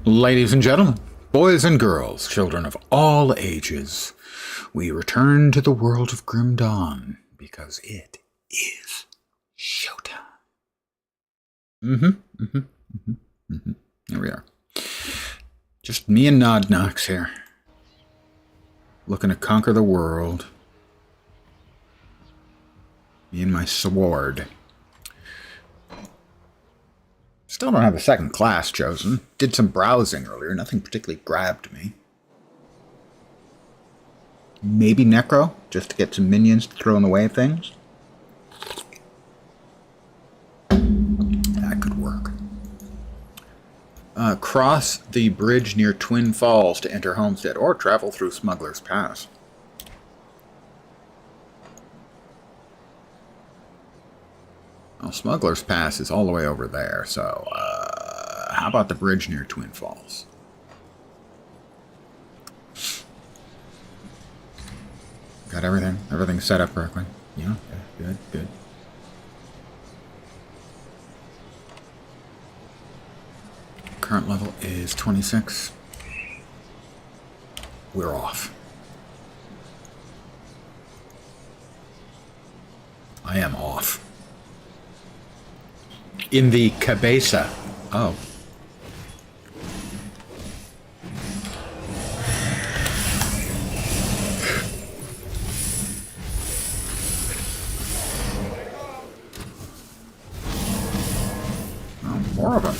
Ladies and gentlemen, boys and girls, children of all ages, we return to the world of Grim Dawn because it is showtime. Here we are. Just me and Nod Knox here, looking to conquer the world. Me and my sword. Still don't have a second class chosen. Did some browsing earlier. Nothing particularly grabbed me. Maybe Necro, just to get some minions to throw in the way of things. That could work. Cross the bridge near Twin Falls to enter Homestead, or travel through Smuggler's Pass. Well, Smuggler's Pass is all the way over there, so how about the bridge near Twin Falls? Got everything? Everything set up correctly? Yeah, good, good. Current level is 26. We're off. I am off. In the cabeza. Oh. Oh, more of them.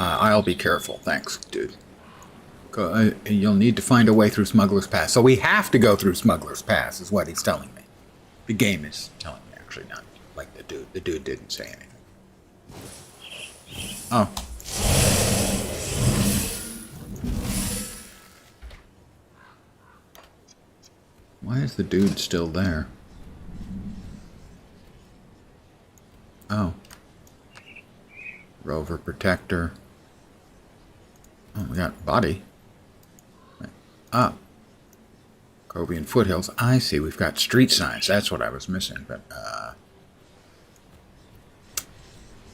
I'll be careful. Thanks, dude. You'll need to find a way through Smuggler's Pass. So we have to go through Smuggler's Pass, is what he's telling me. The game is telling me, actually, not like the dude. The dude didn't say anything. Oh. Why is the dude still there? Oh. Rover Protector. Oh, we got body. Ah. Covian Foothills. I see. We've got street signs. That's what I was missing. But,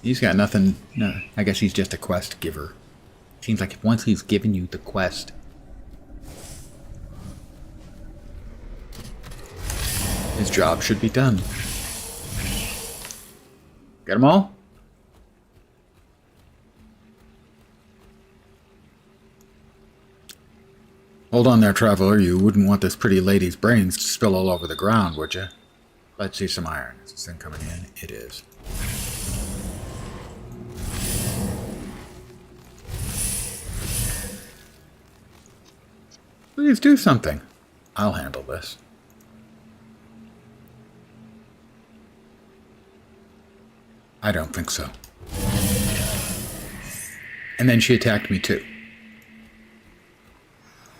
he's got nothing. No, I guess he's just a quest giver. Seems like once he's given you the quest, his job should be done. Get them all? Hold on there, traveler. You wouldn't want this pretty lady's brains to spill all over the ground, would you? Let's see some iron. Is this thing coming in? It is. Please do something. I'll handle this. I don't think so. And then she attacked me too.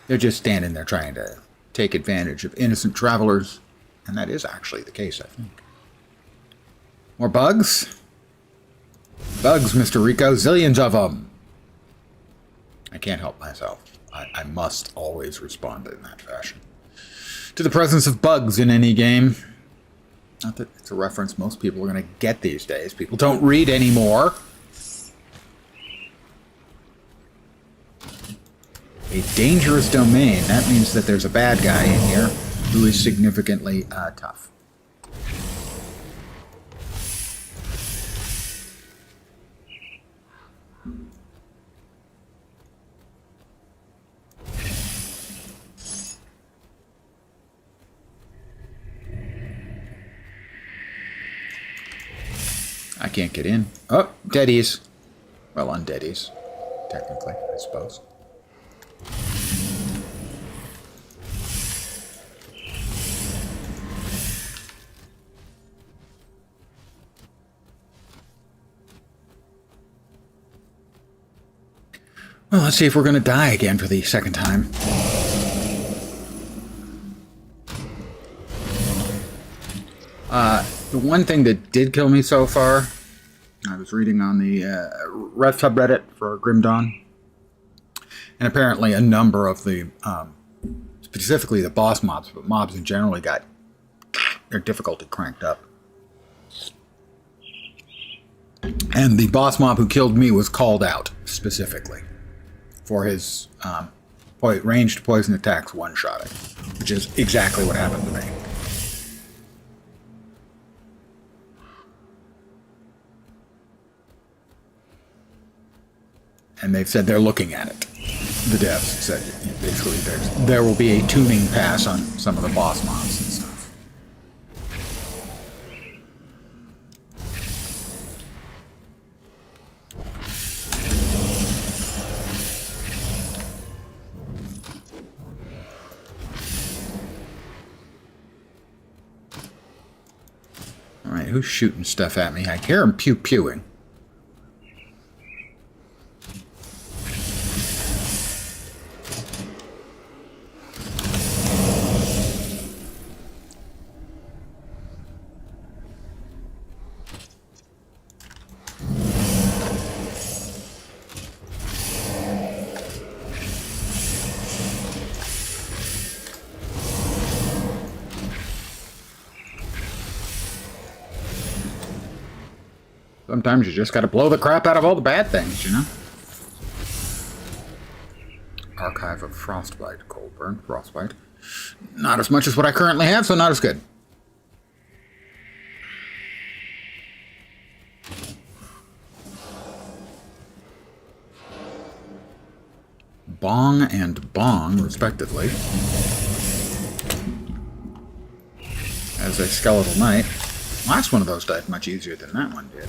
They're just standing there trying to take advantage of innocent travelers. And that is actually the case, I think. More bugs? Bugs, Mr. Rico. Zillions of them. I can't help myself. I must always respond in that fashion to the presence of bugs in any game. Not that it's a reference most people are going to get these days. People don't read anymore. A dangerous domain. That means that there's a bad guy in here who is significantly tough. I can't get in. Oh, deadies. Well, undeadies, technically, I suppose. Well, let's see if we're going to die again for the second time. The one thing that did kill me so far, I was reading on the subreddit for Grim Dawn, and apparently a number of the, specifically the boss mobs, but mobs in general, got their difficulty cranked up. And the boss mob who killed me was called out specifically for his ranged poison attacks one-shotting, which is exactly what happened to me. And they've said they're looking at it. The devs said basically there will be a tuning pass on some of the boss mobs and stuff. Alright, who's shooting stuff at me? I hear him pew-pewing. Sometimes you just gotta blow the crap out of all the bad things, you know? Archive of Frostbite, Coldburn, Frostbite. Not as much as what I currently have, so not as good. Bong and Bong, respectively. As a skeletal knight. Last one of those died much easier than that one did.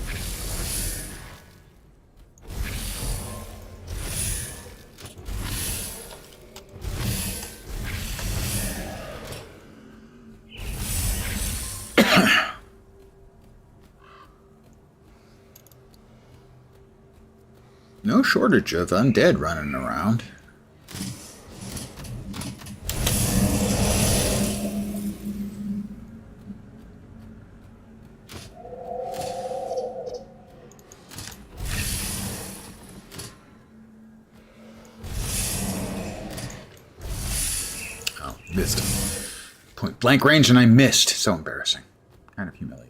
No shortage of undead running around. Oh, missed. Point blank range and I missed. So embarrassing. Kind of humiliating.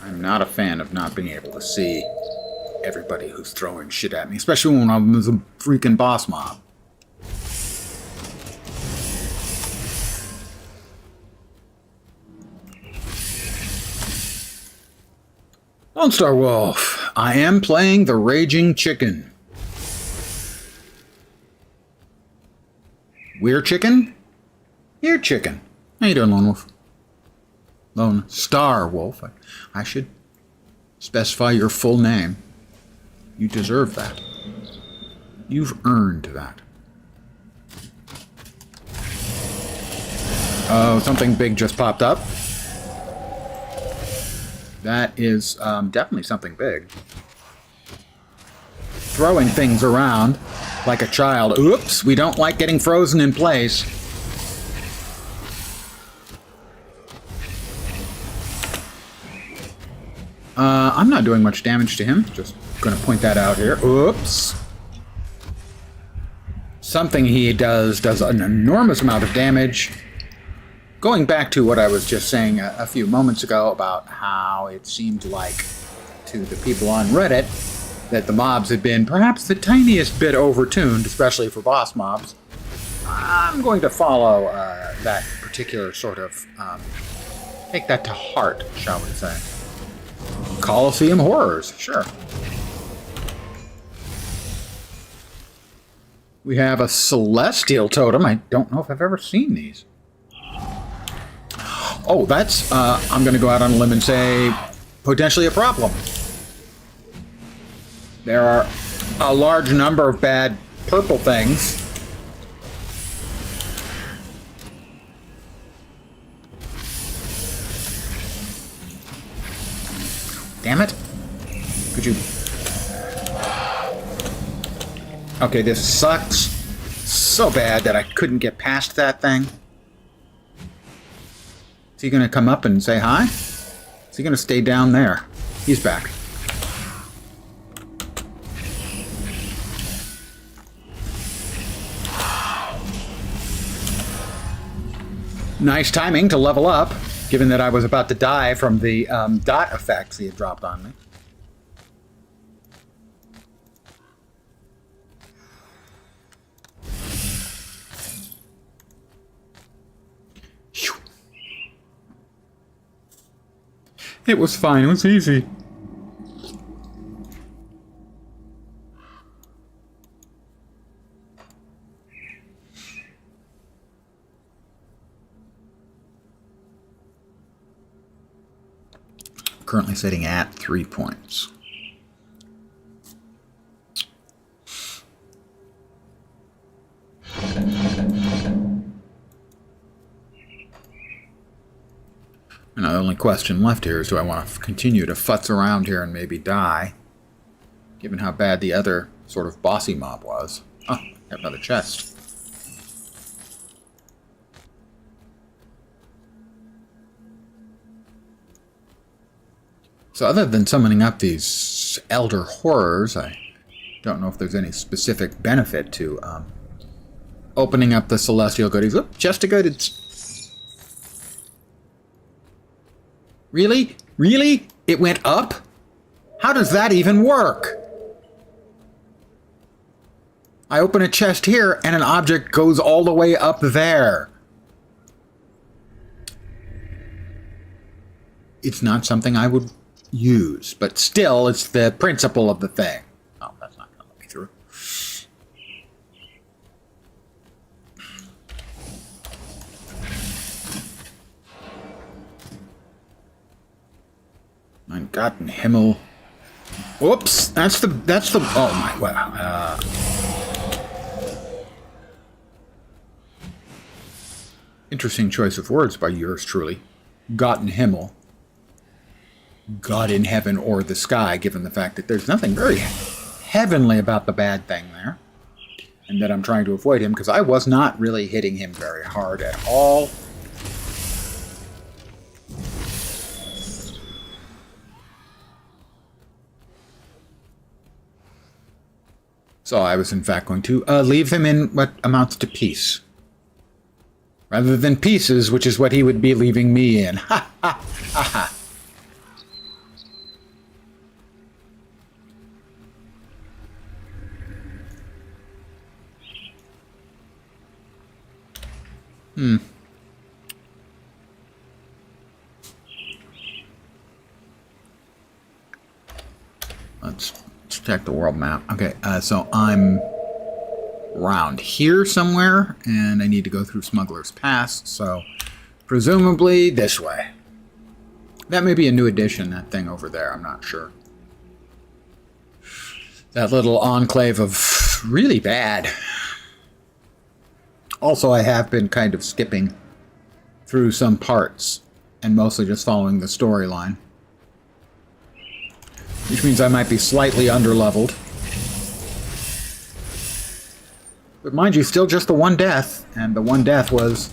I'm not a fan of not being able to see everybody who's throwing shit at me, especially when I'm a freaking boss mob. Lone Star Wolf, I am playing the Raging Chicken. Werechicken? Here, chicken. How you doing, Lone Wolf? Lone Star Wolf. I should specify your full name. You deserve that. You've earned that. Oh, something big just popped up. That is definitely something big. Throwing things around like a child. Oops, we don't like getting frozen in place. I'm not doing much damage to him. Just going to point that out here. Oops. Something he does an enormous amount of damage. Going back to what I was just saying a few moments ago about how it seemed like to the people on Reddit that the mobs had been perhaps the tiniest bit overtuned, especially for boss mobs. I'm going to follow that particular sort of, take that to heart, shall we say. Coliseum horrors, sure. We have a celestial totem. I don't know if I've ever seen these. Oh, that's, I'm going to go out on a limb and say, potentially a problem. There are a large number of bad purple things. Damn it. Could you... Okay, this sucks so bad that I couldn't get past that thing. Is he going to come up and say hi? Is he going to stay down there? He's back. Nice timing to level up, given that I was about to die from the dot effects he had dropped on me. It was fine. It was easy. Currently sitting at 3 points. And the only question left here is, do I want to continue to futz around here and maybe die? Given how bad the other sort of bossy mob was. Oh, I have another chest. So other than summoning up these elder horrors, I don't know if there's any specific benefit to opening up the celestial goodies. Oop, chest of goods. Really? Really? It went up? How does that even work? I open a chest here and an object goes all the way up there. It's not something I would use, but still, it's the principle of the thing. Oh, that's not going to let me through. Mein Gott in Himmel. Whoops, that's the, oh my, wow. Interesting choice of words by yours truly. Gott in Himmel. God in heaven or the sky, given the fact that there's nothing very heavenly about the bad thing there. And that I'm trying to avoid him, because I was not really hitting him very hard at all. So I was in fact going to leave him in what amounts to peace. Rather than pieces, which is what he would be leaving me in. Ha ha ha ha. Let's check the world map. Okay, so I'm around here somewhere, and I need to go through Smuggler's Pass, so presumably this way. That may be a new addition, that thing over there, I'm not sure. That little enclave of really bad. Also, I have been kind of skipping through some parts and mostly just following the storyline. Which means I might be slightly underleveled. But mind you, still just the one death, and the one death was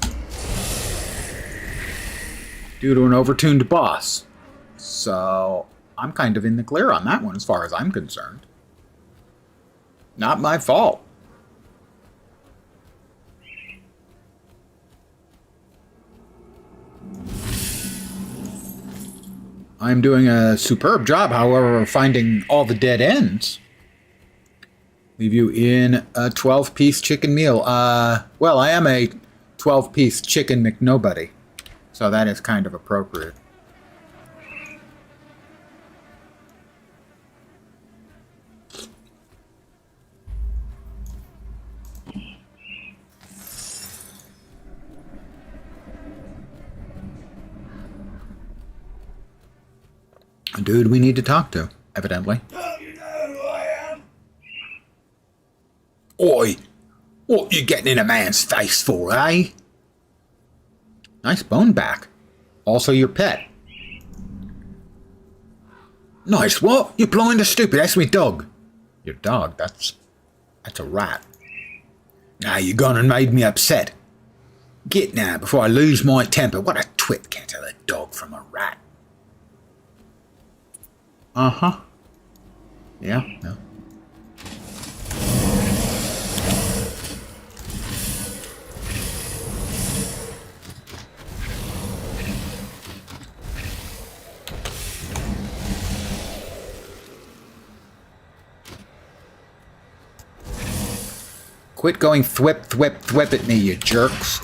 due to an overtuned boss. So I'm kind of in the clear on that one as far as I'm concerned. Not my fault. I'm doing a superb job, however, of finding all the dead ends. Leave you in a 12-piece chicken meal. Well, I am a 12-piece chicken McNobody, so that is kind of appropriate. A dude we need to talk to, evidently. You know who I am? Oi! What you getting in a man's face for, eh? Nice bone back. Also your pet. Nice what? You blind or stupid? That's me dog. Your dog, that's That's a rat. Now you gone and made me upset. Get now before I lose my temper. What a twit, can't tell a dog from a rat. Uh-huh. Yeah, no. Quit going thwip, thwip, thwip at me, you jerks.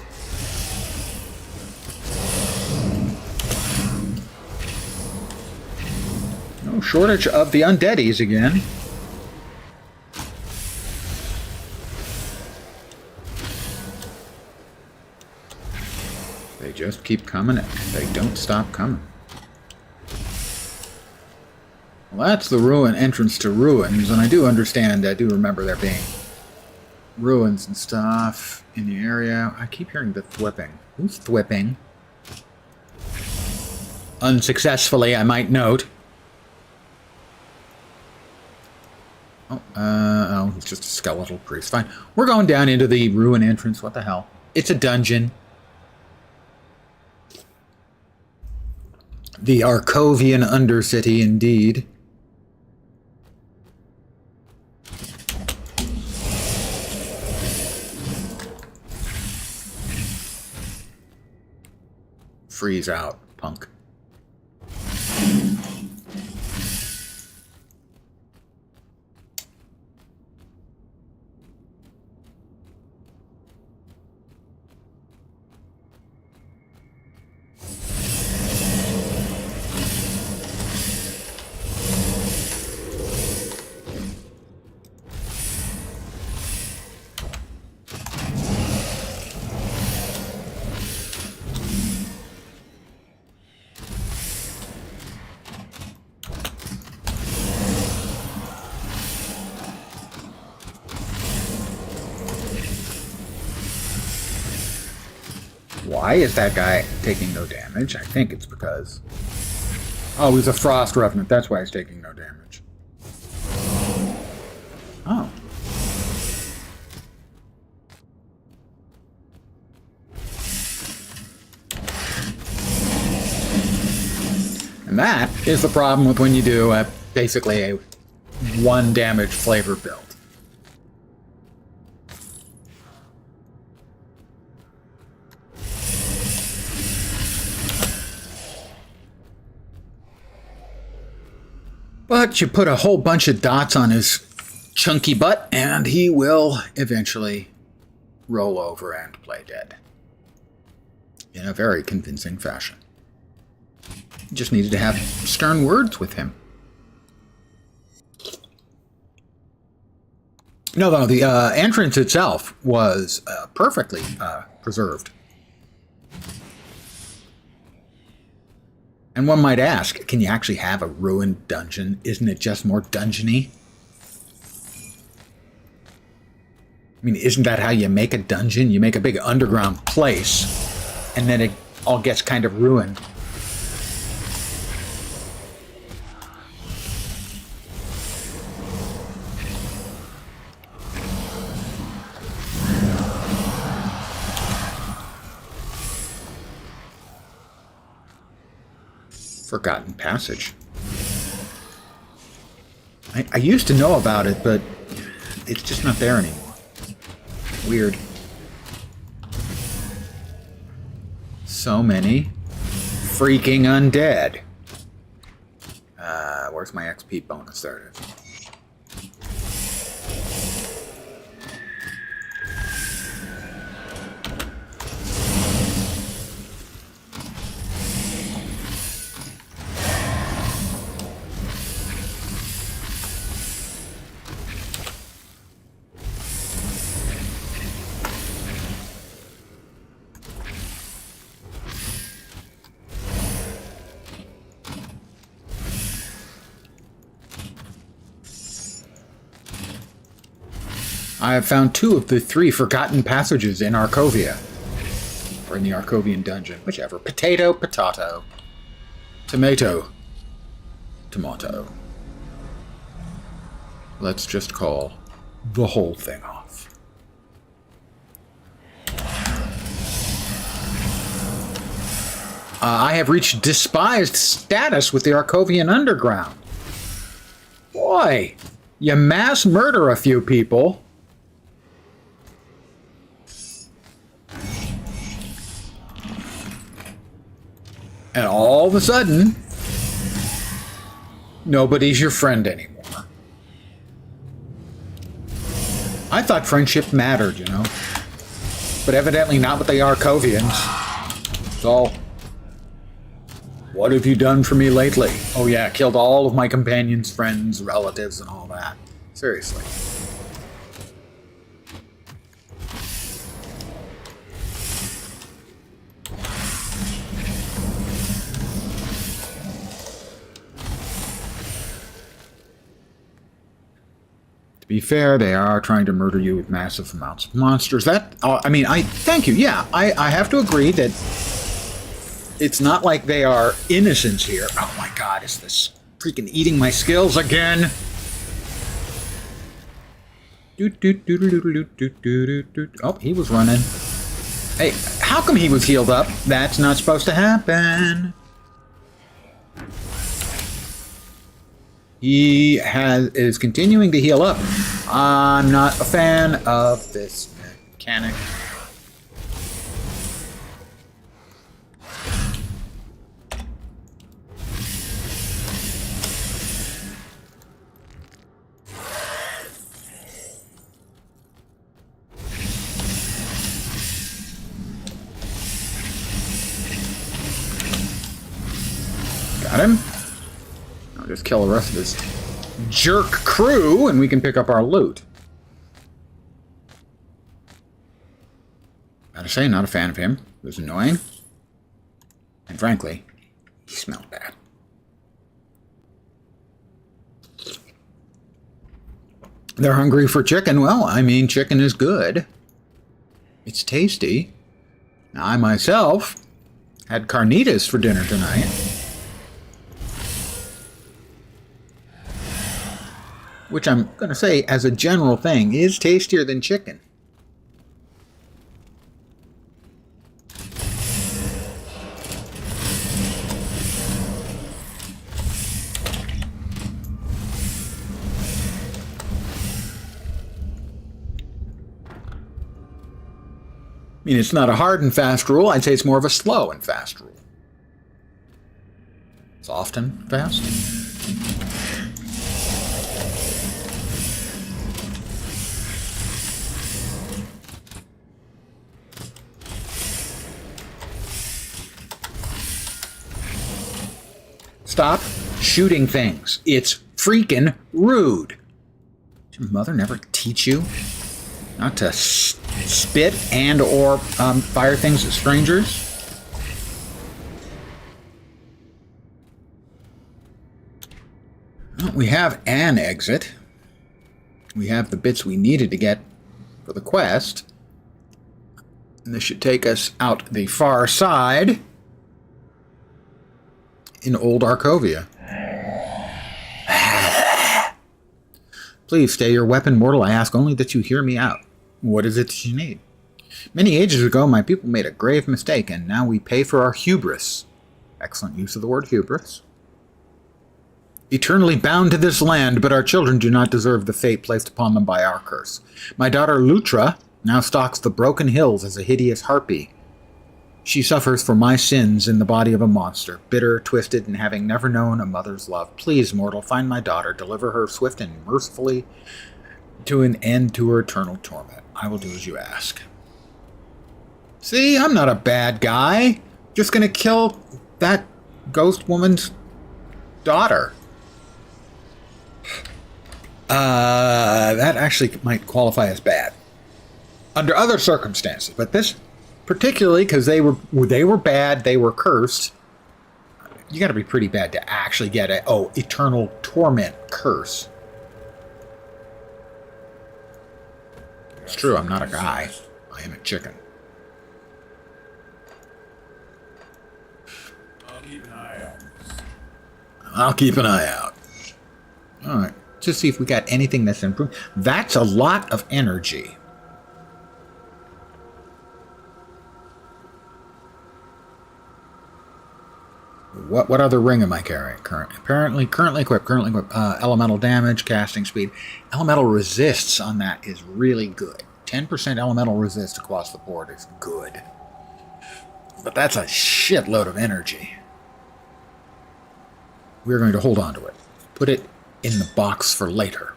No shortage of the undeadies again. They just keep coming. They don't stop coming. Well, that's the ruin entrance to ruins, and I do understand, I do remember there being ruins and stuff in the area. I keep hearing the thwipping. Who's thwipping? Unsuccessfully, I might note. Oh, it's just a skeletal priest. Fine. We're going down into the ruin entrance. What the hell? It's a dungeon. The Arcovian Undercity, indeed. Freeze out, punk. Why is that guy taking no damage? I think it's because... Oh, he's a Frost Revenant. That's why he's taking no damage. Oh. And that is the problem with when you do basically a 1 damage flavor build. But you put a whole bunch of dots on his chunky butt, and he will eventually roll over and play dead. In a very convincing fashion. You just needed to have stern words with him. No, the entrance itself was perfectly preserved. And one might ask, can you actually have a ruined dungeon? Isn't it just more dungeony? I mean, isn't that how you make a dungeon? You make a big underground place, and then it all gets kind of ruined. Forgotten Passage. I used to know about it, but it's just not there anymore. Weird. So many freaking undead. Where's my XP bonus? There it is. I have found 2 of the 3 forgotten passages in Arcovia. Or in the Arcovian dungeon. Whichever. Potato, potato. Tomato. Tomato. Let's just call the whole thing off. I have reached despised status with the Arcovian Underground. Boy, you mass murder a few people. And all of a sudden, nobody's your friend anymore. I thought friendship mattered, you know. But evidently not with the Arcovians. So, what have you done for me lately? Oh yeah, killed all of my companions, friends, relatives, and all that. Seriously. To be fair, they are trying to murder you with massive amounts of monsters. That, I thank you. Yeah, I have to agree that it's not like they are innocents here. Oh my god, is this freaking eating my skills again? Oh, he was running. Hey, how come he was healed up? That's not supposed to happen. He is continuing to heal up. I'm not a fan of this mechanic. Got him. I'll just kill the rest of his jerk crew and we can pick up our loot. Gotta say, not a fan of him. It was annoying. And frankly, he smelled bad. They're hungry for chicken. Well, I mean, chicken is good. It's tasty. Now, I myself had carnitas for dinner tonight. Which I'm going to say, as a general thing, is tastier than chicken. I mean, it's not a hard and fast rule. I'd say it's more of a slow and fast rule. Soft and fast. Stop shooting things. It's freaking rude. Did your mother never teach you not to spit and or fire things at strangers? Well, we have an exit. We have the bits we needed to get for the quest. And this should take us out the far side in Old Arcovia. Please stay your weapon, mortal. I ask only that you hear me out. What is it that you need? Many ages ago, my people made a grave mistake, and now we pay for our hubris. Excellent use of the word hubris. Eternally bound to this land, but our children do not deserve the fate placed upon them by our curse. My daughter Lutra now stalks the broken hills as a hideous harpy. She suffers for my sins in the body of a monster, bitter, twisted, and having never known a mother's love. Please, mortal, find my daughter, deliver her swift and mercifully to an end to her eternal torment. I will do as you ask. See, I'm not a bad guy. Just gonna kill that ghost woman's daughter. That actually might qualify as bad under other circumstances, but this particularly because they were bad, they were cursed. You got to be pretty bad to actually get a eternal torment curse. It's true, I'm not a guy. I am a chicken. I'll keep an eye out. I'll keep an eye out. All right. to see if we got anything that's improved. That's a lot of energy. What other ring am I carrying currently? Currently equipped. Elemental damage, casting speed. Elemental resists on that is really good. 10% elemental resist across the board is good. But that's a shitload of energy. We're going to hold on to it. Put it in the box for later.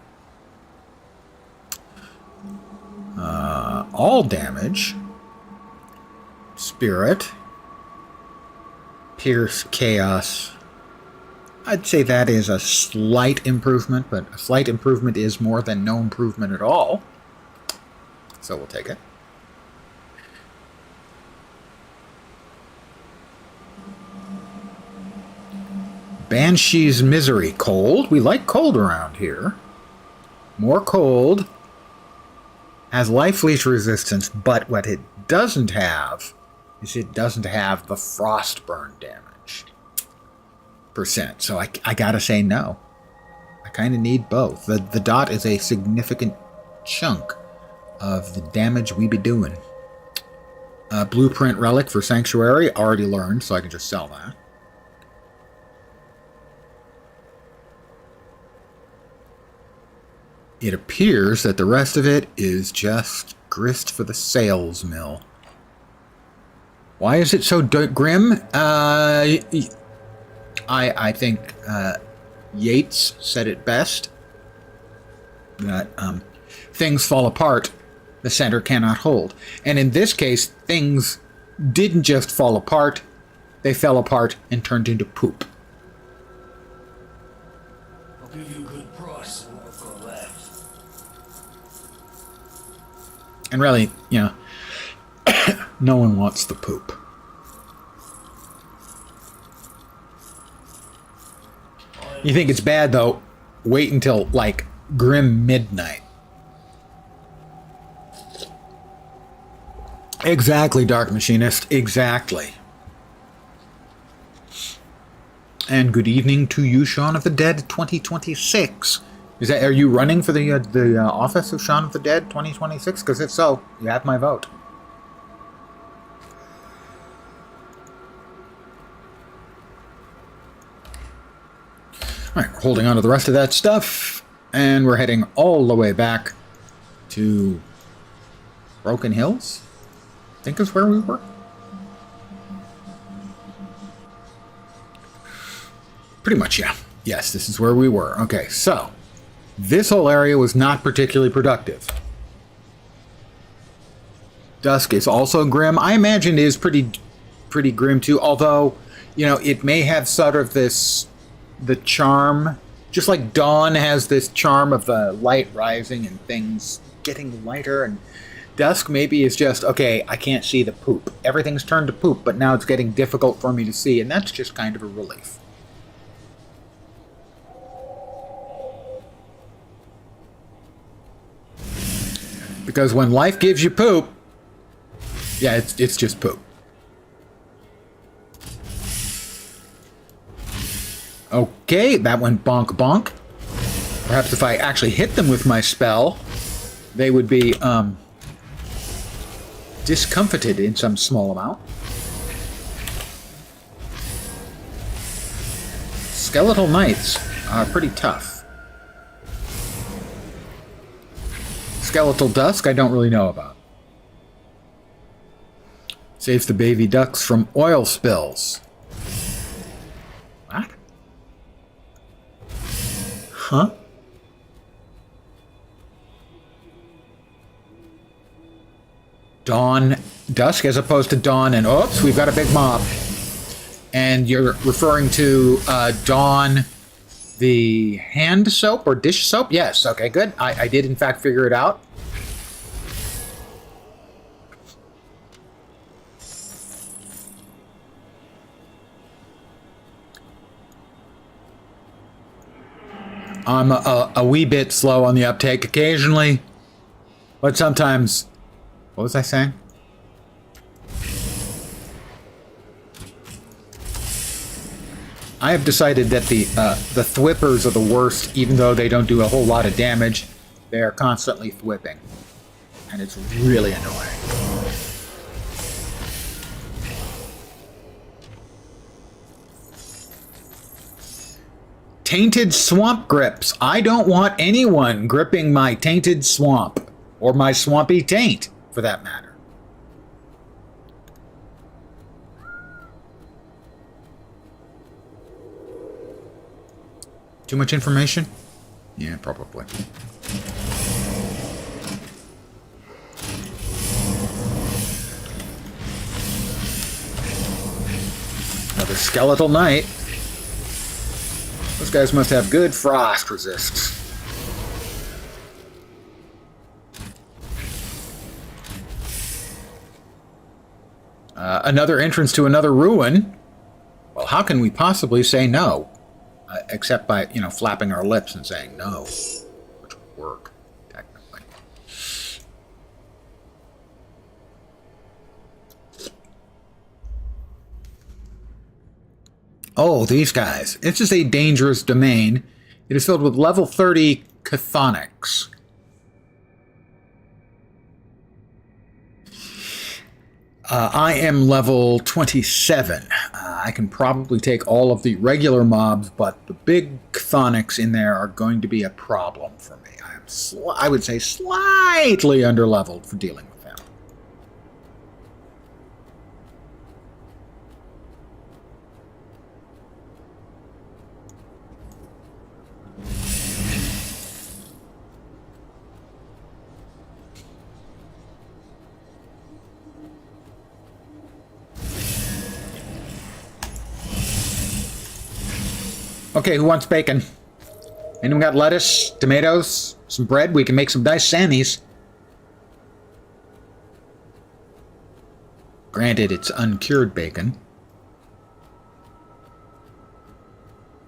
All damage. Spirit. Pierce, Chaos. I'd say that is a slight improvement, but a slight improvement is more than no improvement at all. So we'll take it. Banshee's Misery. Cold. We like cold around here. More cold. Has life leech resistance, but what it doesn't have is it doesn't have the frost burn damage percent. So I gotta say no. I kind of need both. The dot is a significant chunk of the damage we be doing. Blueprint Relic for Sanctuary. Already learned, so I can just sell that. It appears that the rest of it is just grist for the sales mill. Why is it so grim? I think Yeats said it best. That things fall apart, the center cannot hold. And in this case, things didn't just fall apart, they fell apart and turned into poop. I'll give you a good price for that. And really, you know, no one wants the poop. You think it's bad, though? Wait until, like, grim midnight. Exactly, Dark Machinist. Exactly. And good evening to you, Shaun of the Dead 2026. Are you running for the office of Shaun of the Dead 2026? Because if so, you have my vote. Alright, we're holding on to the rest of that stuff, and we're heading all the way back to Broken Hills, I think is where we were. Pretty much, yeah. Yes, this is where we were. Okay, so this whole area was not particularly productive. Dusk is also grim. I imagine it is pretty grim too, although, you know, it may have sort of the charm, just like dawn has this charm of the light rising and things getting lighter, and dusk maybe is just, okay, I can't see the poop. Everything's turned to poop, but now it's getting difficult for me to see, and that's just kind of a relief. Because when life gives you poop, yeah, it's just poop. Okay, that went bonk bonk. Perhaps if I actually hit them with my spell, they would be discomfited in some small amount. Skeletal Knights are pretty tough. Skeletal Dusk, I don't really know about. Saves the baby ducks from oil spills. What? Huh? Dawn, dusk as opposed to dawn, and oops, we've got a big mob. And you're referring to Dawn, the hand soap or dish soap? Yes, okay, good. I did in fact figure it out. I'm a wee bit slow on the uptake occasionally, but sometimes... What was I saying? I have decided that the thwippers are the worst, even though they don't do a whole lot of damage. They are constantly thwipping, and it's really annoying. Tainted swamp grips. I don't want anyone gripping my tainted swamp, or my swampy taint, for that matter. Too much information? Yeah, probably. Another skeletal knight. Those guys must have good frost resist. Another entrance to another ruin. Well, how can we possibly say no? Except by, flapping our lips and saying no, which would work, technically. Oh, these guys. This is a dangerous domain. It is filled with level 30 chthonics. I am level 27. I can probably take all of the regular mobs, but the big chthonics in there are going to be a problem for me. I am, I would say, slightly underleveled for dealing with them. Okay, who wants bacon? Anyone got lettuce, tomatoes, some bread? We can make some nice sammies. Granted, it's uncured bacon.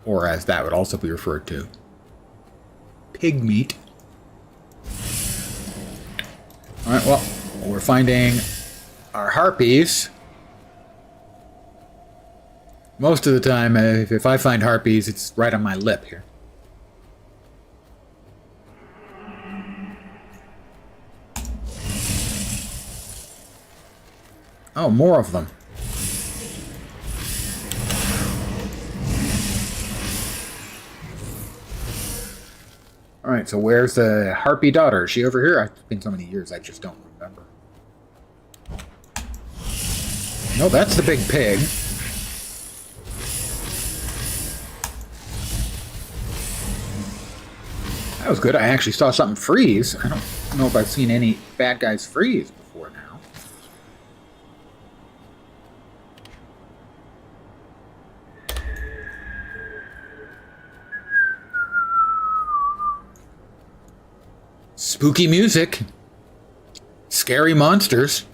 Or as that would also be referred to, pig meat. Alright, well, we're finding our harpies. Most of the time, if I find harpies, it's right on my lip here. Oh, more of them. Alright, so where's the harpy daughter? Is she over here? It's been so many years, I just don't remember. No, that's the big pig. That was good. I actually saw something freeze. I don't know if I've seen any bad guys freeze before now. Spooky music. Scary monsters.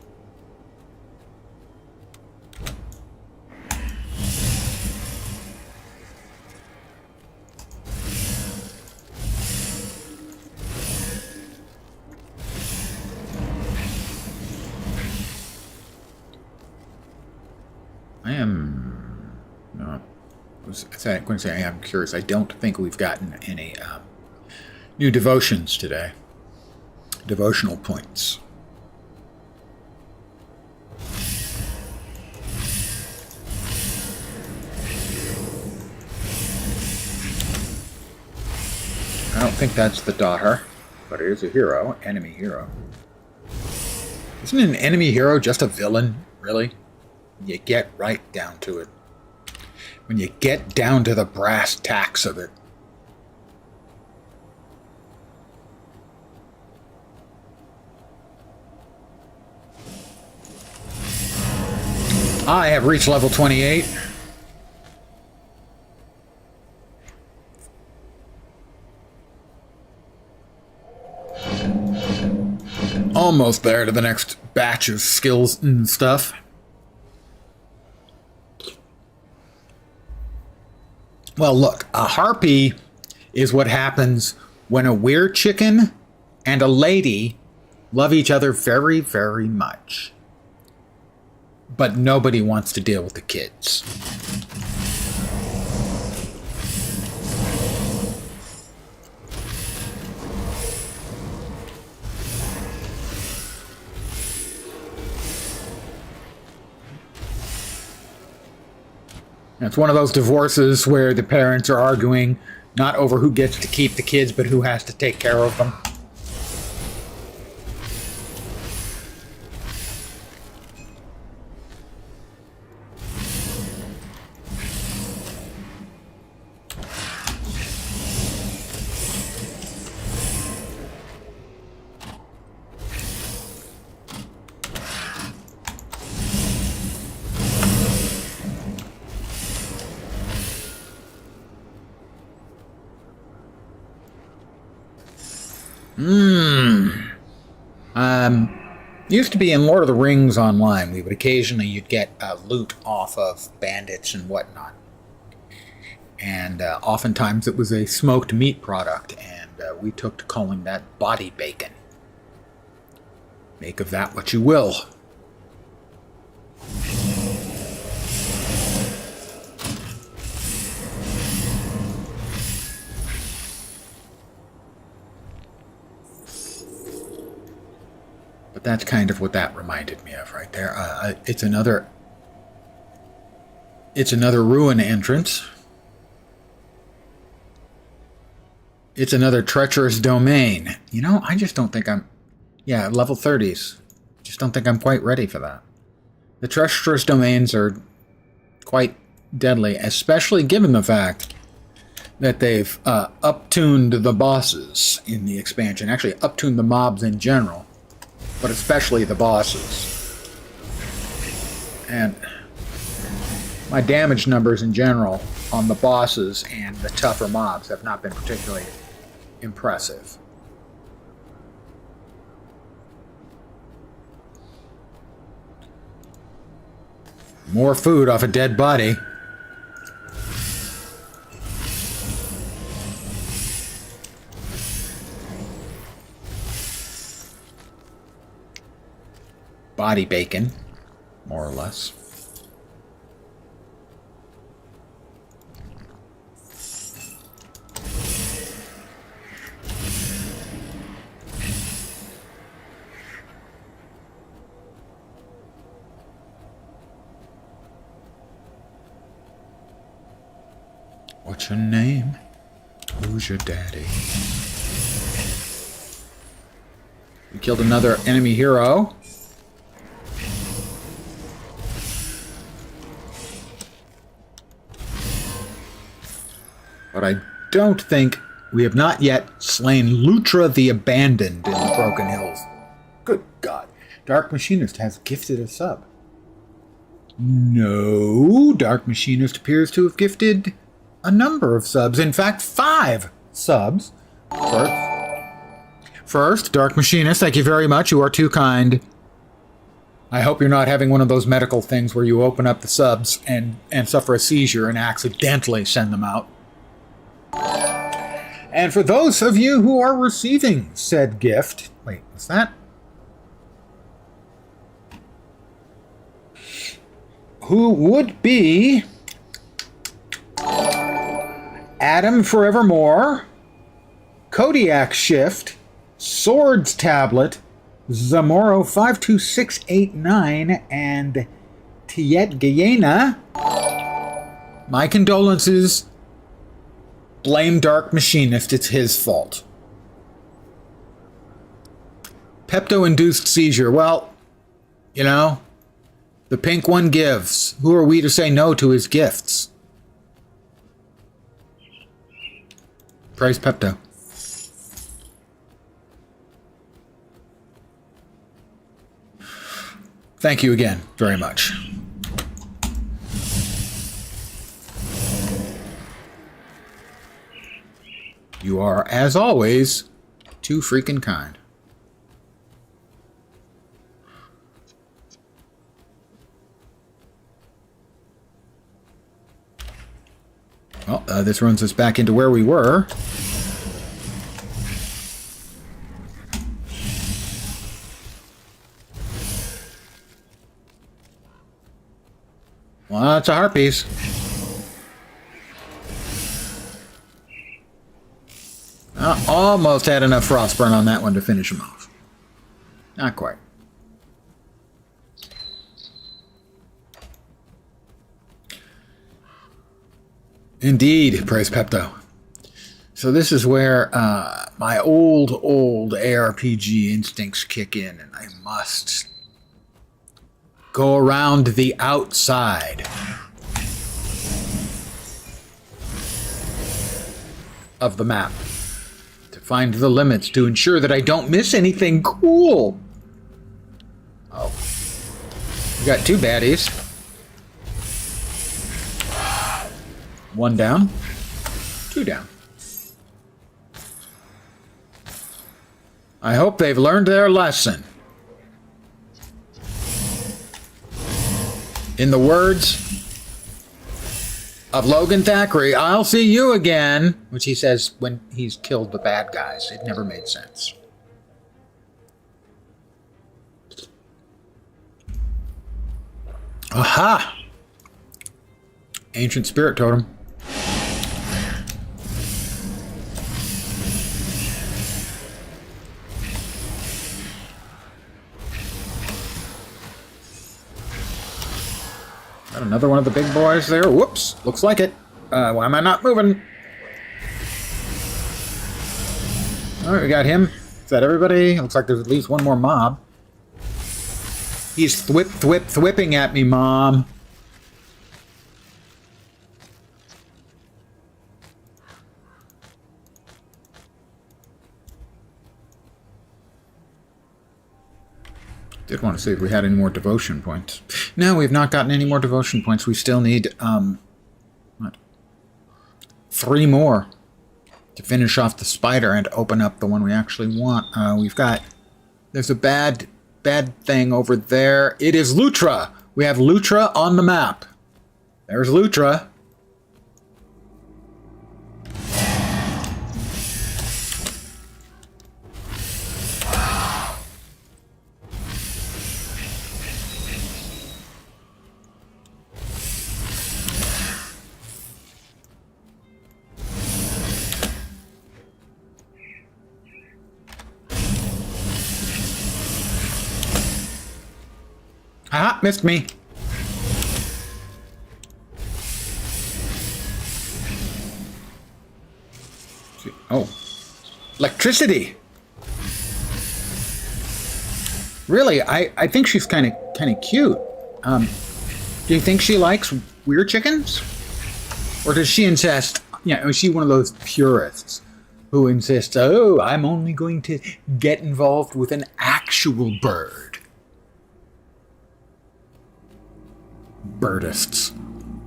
I'm going to say I am curious. I don't think we've gotten any new devotions today. Devotional points. I don't think that's the daughter, but it is a hero, enemy hero. Isn't an enemy hero just a villain, really? You get right down to it. When you get down to the brass tacks of it. I have reached level 28. Almost there to the next batch of skills and stuff. Well, look, a harpy is what happens when a werechicken and a lady love each other very, very much. But nobody wants to deal with the kids. It's one of those divorces where the parents are arguing not over who gets to keep the kids, but who has to take care of them. Used to be in Lord of the Rings Online. We would occasionally, you'd get loot off of bandits and whatnot. And oftentimes it was a smoked meat product, and we took to calling that body bacon. Make of that what you will. But that's kind of what that reminded me of right there. It's another ruin entrance. It's another treacherous domain. You know, I just don't think I'm... Yeah, level 30s. Just don't think I'm quite ready for that. The treacherous domains are quite deadly, especially given the fact that they've uptuned the bosses in the expansion. Actually, uptuned the mobs in general, but especially the bosses. And my damage numbers in general on the bosses and the tougher mobs have not been particularly impressive. More food off a dead body. Body bacon, more or less. What's your name? Who's your daddy? We killed another enemy hero. But I don't think we have not yet slain Lutra the Abandoned in the Broken Hills. Good God. Dark Machinist has gifted a sub. No, Dark Machinist appears to have gifted a number of subs. In fact, 5 subs. First, Dark Machinist, thank you very much. You are too kind. I hope you're not having one of those medical things where you open up the subs and suffer a seizure and accidentally send them out. And for those of you who are receiving said gift... Wait, what's that? Who would be... Adam Forevermore, Kodiak Shift, Swords Tablet, Zamoro 52689, and Tiet Guyena. My condolences. Blame Dark Machinist, it's his fault. Pepto-induced seizure. Well, you know, the pink one gives. Who are we to say no to his gifts? Praise Pepto. Thank you again very much. You are, as always, too freaking kind. Well, this runs us back into where we were. Well, that's a heart piece. Almost had enough frostburn on that one to finish him off. Not quite. Indeed, praise Pepto. So this is where my old ARPG instincts kick in, and I must go around the outside of the map to find the limits to ensure that I don't miss anything cool. Oh. We got 2 baddies. 1 down. 2 down. I hope they've learned their lesson. In the words of Logan Thackeray, I'll see you again, which he says when he's killed the bad guys. It never made sense. Aha! Ancient spirit totem. Got another one of the big boys there. Whoops, looks like it. Why am I not moving? All right, we got him. Is that everybody? Looks like there's at least one more mob. He's thwipping at me, Mom. Did want to see if we had any more devotion points. No, we've not gotten any more devotion points. We still need, what? 3 more to finish off the spider and open up the one we actually want. There's a bad thing over there. It is Lutra. We have Lutra on the map. There's Lutra. Ah, missed me. Oh, electricity. Really, I think she's kind of cute. Do you think she likes weird chickens, or does she insist? Yeah, is she one of those purists who insists, oh, I'm only going to get involved with an actual bird? Birdists.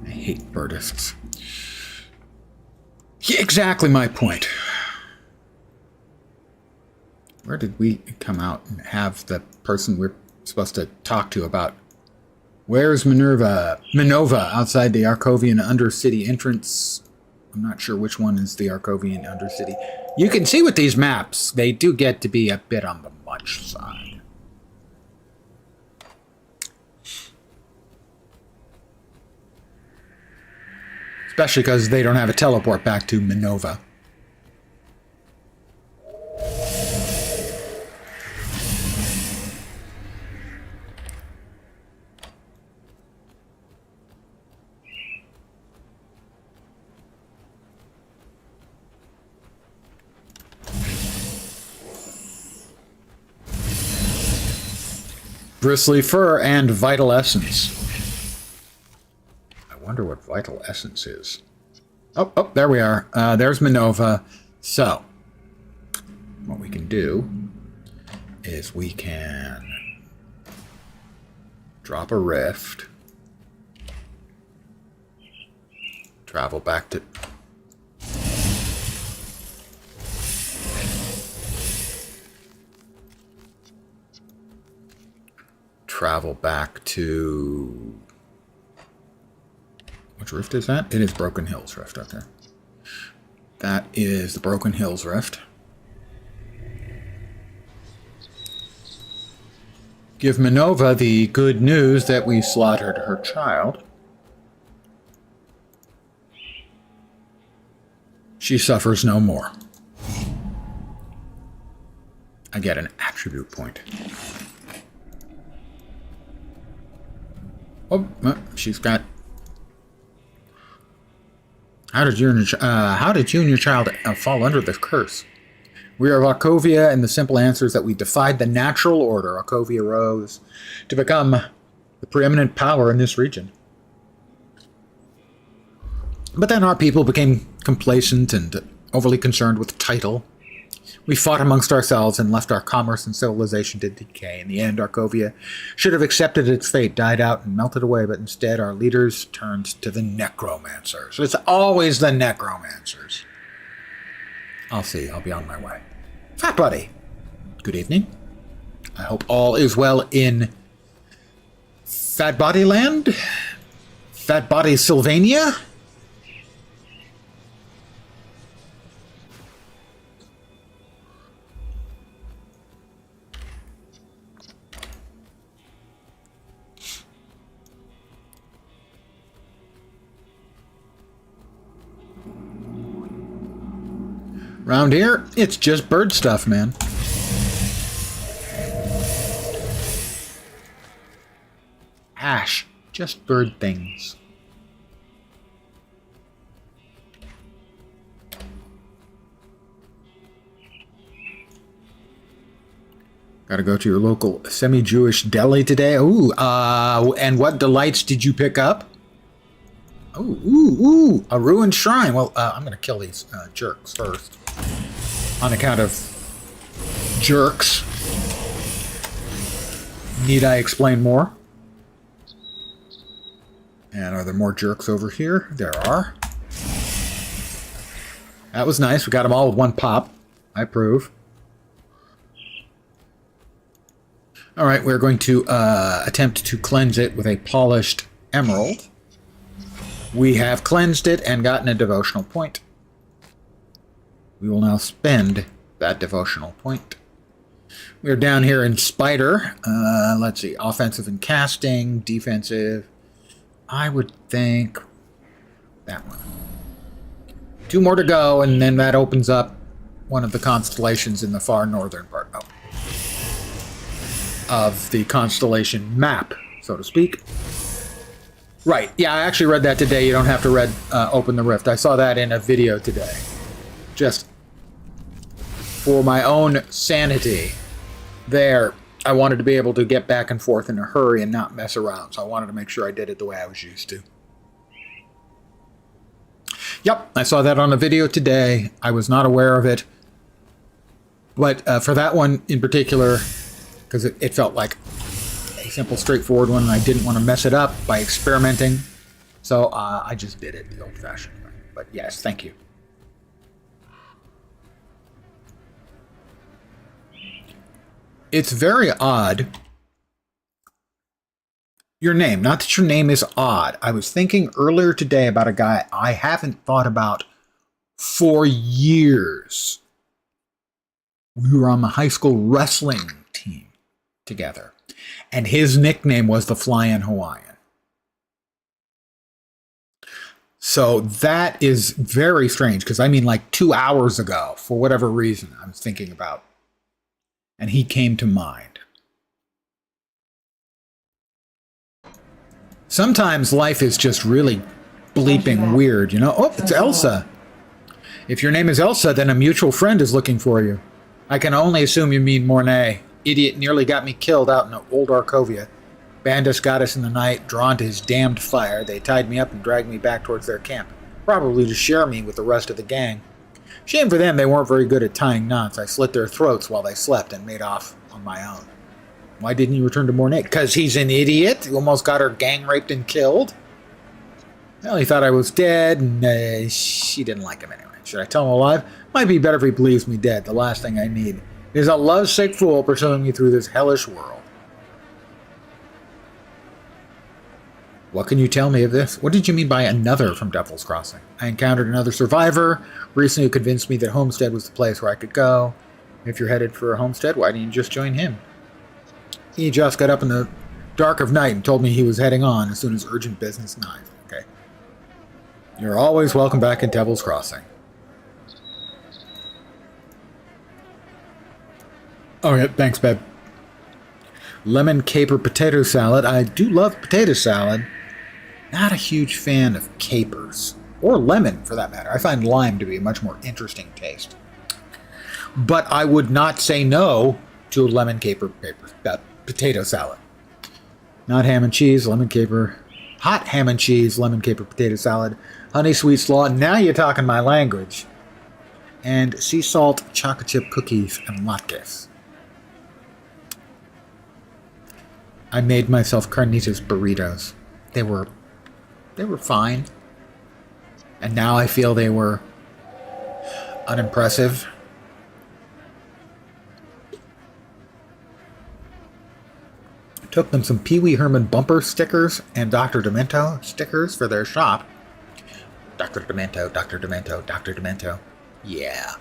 I hate birdists. Yeah, exactly my point. Where did we come out and have the person we're supposed to talk to about? Where's Minova outside the Arcovian Undercity entrance? I'm not sure which one is the Arcovian Undercity. You can see with these maps, they do get to be a bit on the much side. Especially because they don't have a teleport back to Minova. Bristly fur and vital essence. I wonder what vital essence is. Oh, there we are. There's Minova. So, what we can do is we can drop a rift, travel back to... Travel back to... Which rift is that? It is Broken Hills Rift, okay. That is the Broken Hills Rift. Give Minova the good news that we slaughtered her child. She suffers no more. I get an attribute point. Oh, she's got... How did you and your child fall under the curse? We are of Arkovia, and the simple answer is that we defied the natural order. Arkovia rose to become the preeminent power in this region. But then our people became complacent and overly concerned with title. We fought amongst ourselves and left our commerce and civilization to decay. In the end, Arkovia should have accepted its fate, died out, and melted away, but instead our leaders turned to the necromancers. It's always the necromancers. I'll see. I'll be on my way. Fat Buddy, good evening. I hope all is well in Fat Body Land? Fat Body Sylvania? Around here, it's just bird stuff, man. Ash, just bird things. Gotta go to your local semi-Jewish deli today. Ooh, and what delights did you pick up? Ooh, a ruined shrine. Well, I'm gonna kill these jerks first. On account of jerks. Need I explain more? And are there more jerks over here? There are. That was nice. We got them all with one pop. I approve. All right, we're going to attempt to cleanse it with a polished emerald. We have cleansed it and gotten a devotional point. We will now spend that devotional point. We're down here in Spider. Let's see, offensive and casting, defensive. I would think that one. 2 more to go, and then that opens up one of the constellations in the far northern part of the constellation map, so to speak. Right, yeah, I actually read that today. You don't have to open the rift. I saw that in a video today. Just for my own sanity there, I wanted to be able to get back and forth in a hurry and not mess around, so I wanted to make sure I did it the way I was used to. Yep, I saw that on a video today. I was not aware of it. But for that one in particular, because it felt like a simple, straightforward one, and I didn't want to mess it up by experimenting, so I just did it the old-fashioned way. But yes, thank you. It's very odd. Your name. Not that your name is odd. I was thinking earlier today about a guy I haven't thought about for years. We were on the high school wrestling team together, and his nickname was the Flying Hawaiian. So that is very strange, because I mean like 2 hours ago, for whatever reason, I was thinking about, and he came to mind. Sometimes life is just really bleeping weird, you know? Oh, it's Elsa. If your name is Elsa, then a mutual friend is looking for you. I can only assume you mean Mornay. Idiot nearly got me killed out in old Arkovia. Bandits got us in the night, drawn to his damned fire. They tied me up and dragged me back towards their camp, probably to share me with the rest of the gang. Shame for them, they weren't very good at tying knots. I slit their throats while they slept and made off on my own. Why didn't you return to Mornay? Because he's an idiot who almost got her gang raped and killed. Well, he thought I was dead, and she didn't like him anyway. Should I tell him alive? Might be better if he believes me dead. The last thing I need is a lovesick fool pursuing me through this hellish world. What can you tell me of this? What did you mean by another from Devil's Crossing? I encountered another survivor recently who convinced me that Homestead was the place where I could go. If you're headed for a homestead, why didn't you just join him? He just got up in the dark of night and told me he was heading on as soon as urgent business arrived. Okay. You're always welcome back in Devil's Crossing. Okay, thanks, babe. Lemon caper potato salad. I do love potato salad. Not a huge fan of capers. or lemon for that matter. I find lime to be a much more interesting taste. But I would not say no to a lemon caper potato salad. Not ham and cheese, lemon caper, hot ham and cheese, lemon caper potato salad, honey sweet slaw. Now you're talking my language. And sea salt chocolate chip cookies and latkes. I made myself carnitas burritos. They were fine. And now I feel they were unimpressive. Took them some Pee Wee Herman bumper stickers and Dr. Demento stickers for their shop. Dr. Demento, Dr. Demento, Dr. Demento. Yeah.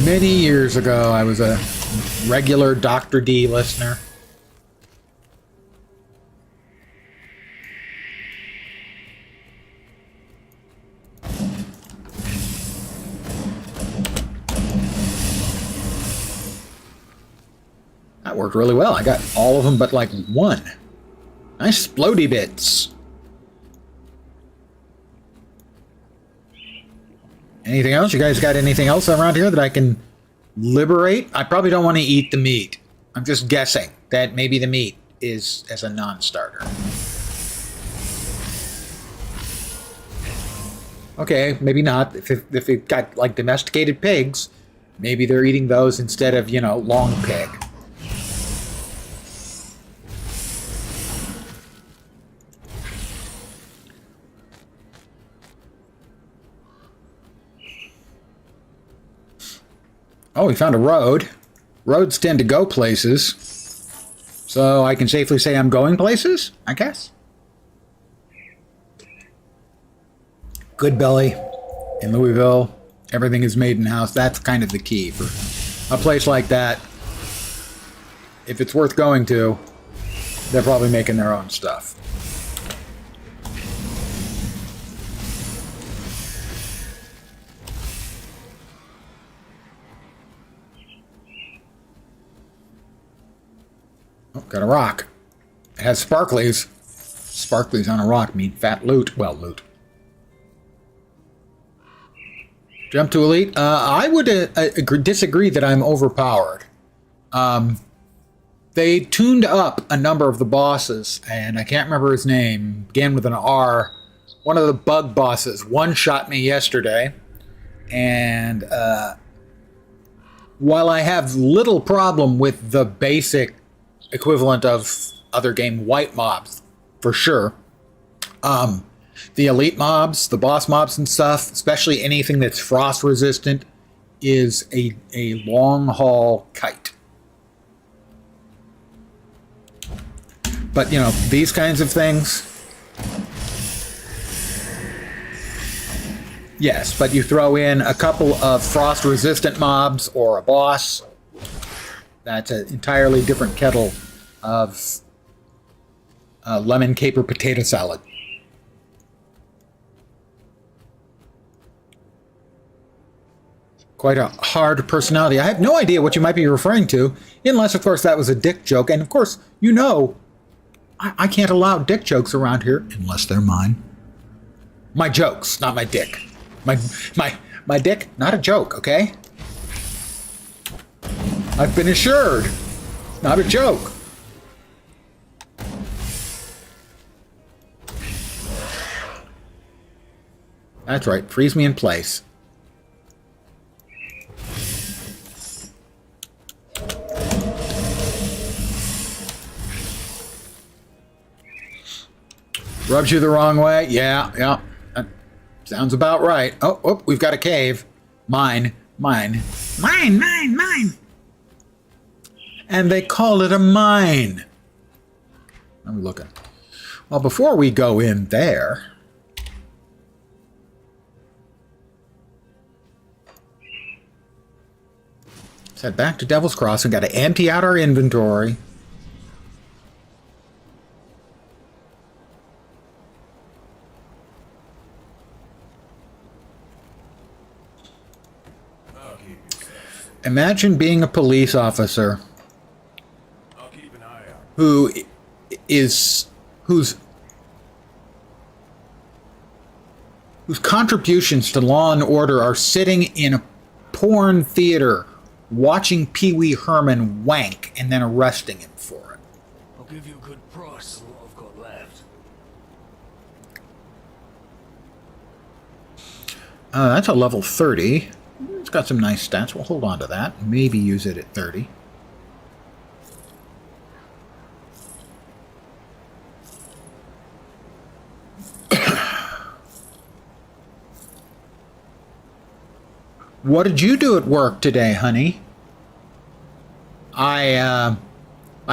Many years ago, I was a regular Dr. D listener. That worked really well. I got all of them but like one. Nice splody bits. Anything else? You guys got anything else around here that I can liberate? I probably don't want to eat the meat. I'm just guessing that maybe the meat is as a non-starter. Okay, maybe not. If it got like domesticated pigs, maybe they're eating those instead of, you know, long pig. Oh, we found a road. Roads tend to go places. So I can safely say I'm going places, I guess. Good belly in Louisville. Everything is made in-house. That's kind of the key for a place like that. If it's worth going to, they're probably making their own stuff. Oh, got a rock. It has sparklies. Sparklies on a rock mean fat loot. Well, loot. Jump to elite. I would disagree that I'm overpowered. They tuned up a number of the bosses, and I can't remember his name. Began with an R. One of the bug bosses one-shot me yesterday, and while I have little problem with the basic equivalent of other game white mobs, for sure, the elite mobs, the boss mobs and stuff, especially anything that's frost resistant, is a long haul kite. But, you know, these kinds of things, yes, but you throw in a couple of frost resistant mobs or a boss, that's an entirely different kettle of lemon caper potato salad. Quite a hard personality. I have no idea what you might be referring to, unless, of course, that was a dick joke. And, of course, you know, I can't allow dick jokes around here unless they're mine. My jokes, not my dick. My dick, not a joke, okay? I've been assured. Not a joke. That's right. Freeze me in place. Rubs you the wrong way? Yeah. That sounds about right. Oh, we've got a cave. Mine. And they call it a mine. I'm looking. Well, before we go in there, let's head back to Devil's Crossing. Got to empty out our inventory. Imagine being a police officer who whose contributions to law and order are sitting in a porn theater watching Pee Wee Herman wank and then arresting him for it. I'll give you a good price for what I've got left. That's a level 30. It's got some nice stats. We'll hold on to that. Maybe use it at 30. What did you do at work today, honey? I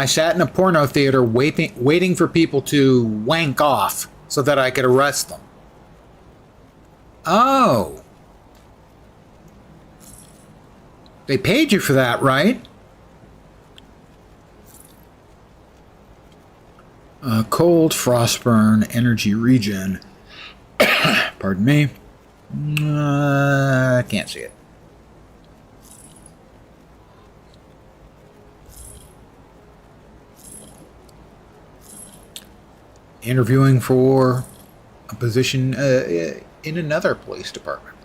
sat in a porno theater waiting for people to wank off so that I could arrest them. Oh. They paid you for that, right? Cold, frostburn, energy regen. Pardon me. I can't see it. Interviewing for a position in another police department.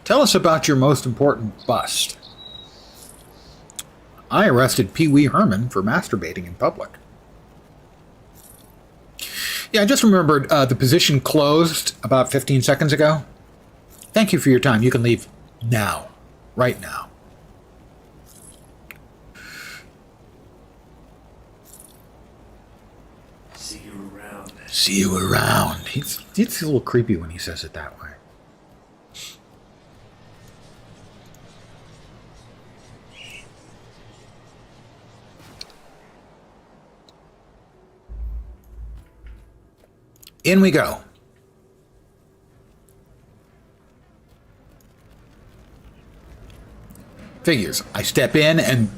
Tell us about your most important bust. I arrested Pee Wee Herman for masturbating in public. Yeah, I just remembered the position closed about 15 seconds ago. Thank you for your time. You can leave now. Right now. See you around. See you around. It's a little creepy when he says it that way. In we go. Figures. I step in and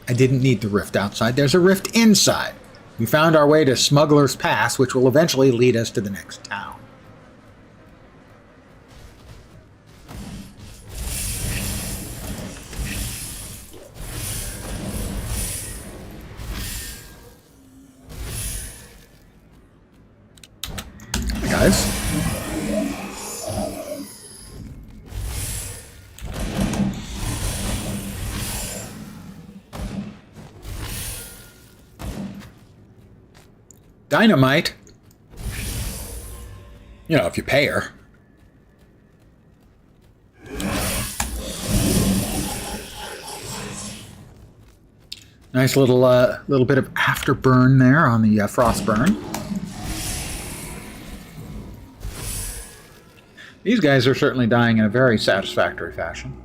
I didn't need the rift outside. There's a rift inside. We found our way to Smuggler's Pass, which will eventually lead us to the next town. Hey guys. Dynamite. You know, if you pay her. Nice little bit of afterburn there on the frostburn. These guys are certainly dying in a very satisfactory fashion.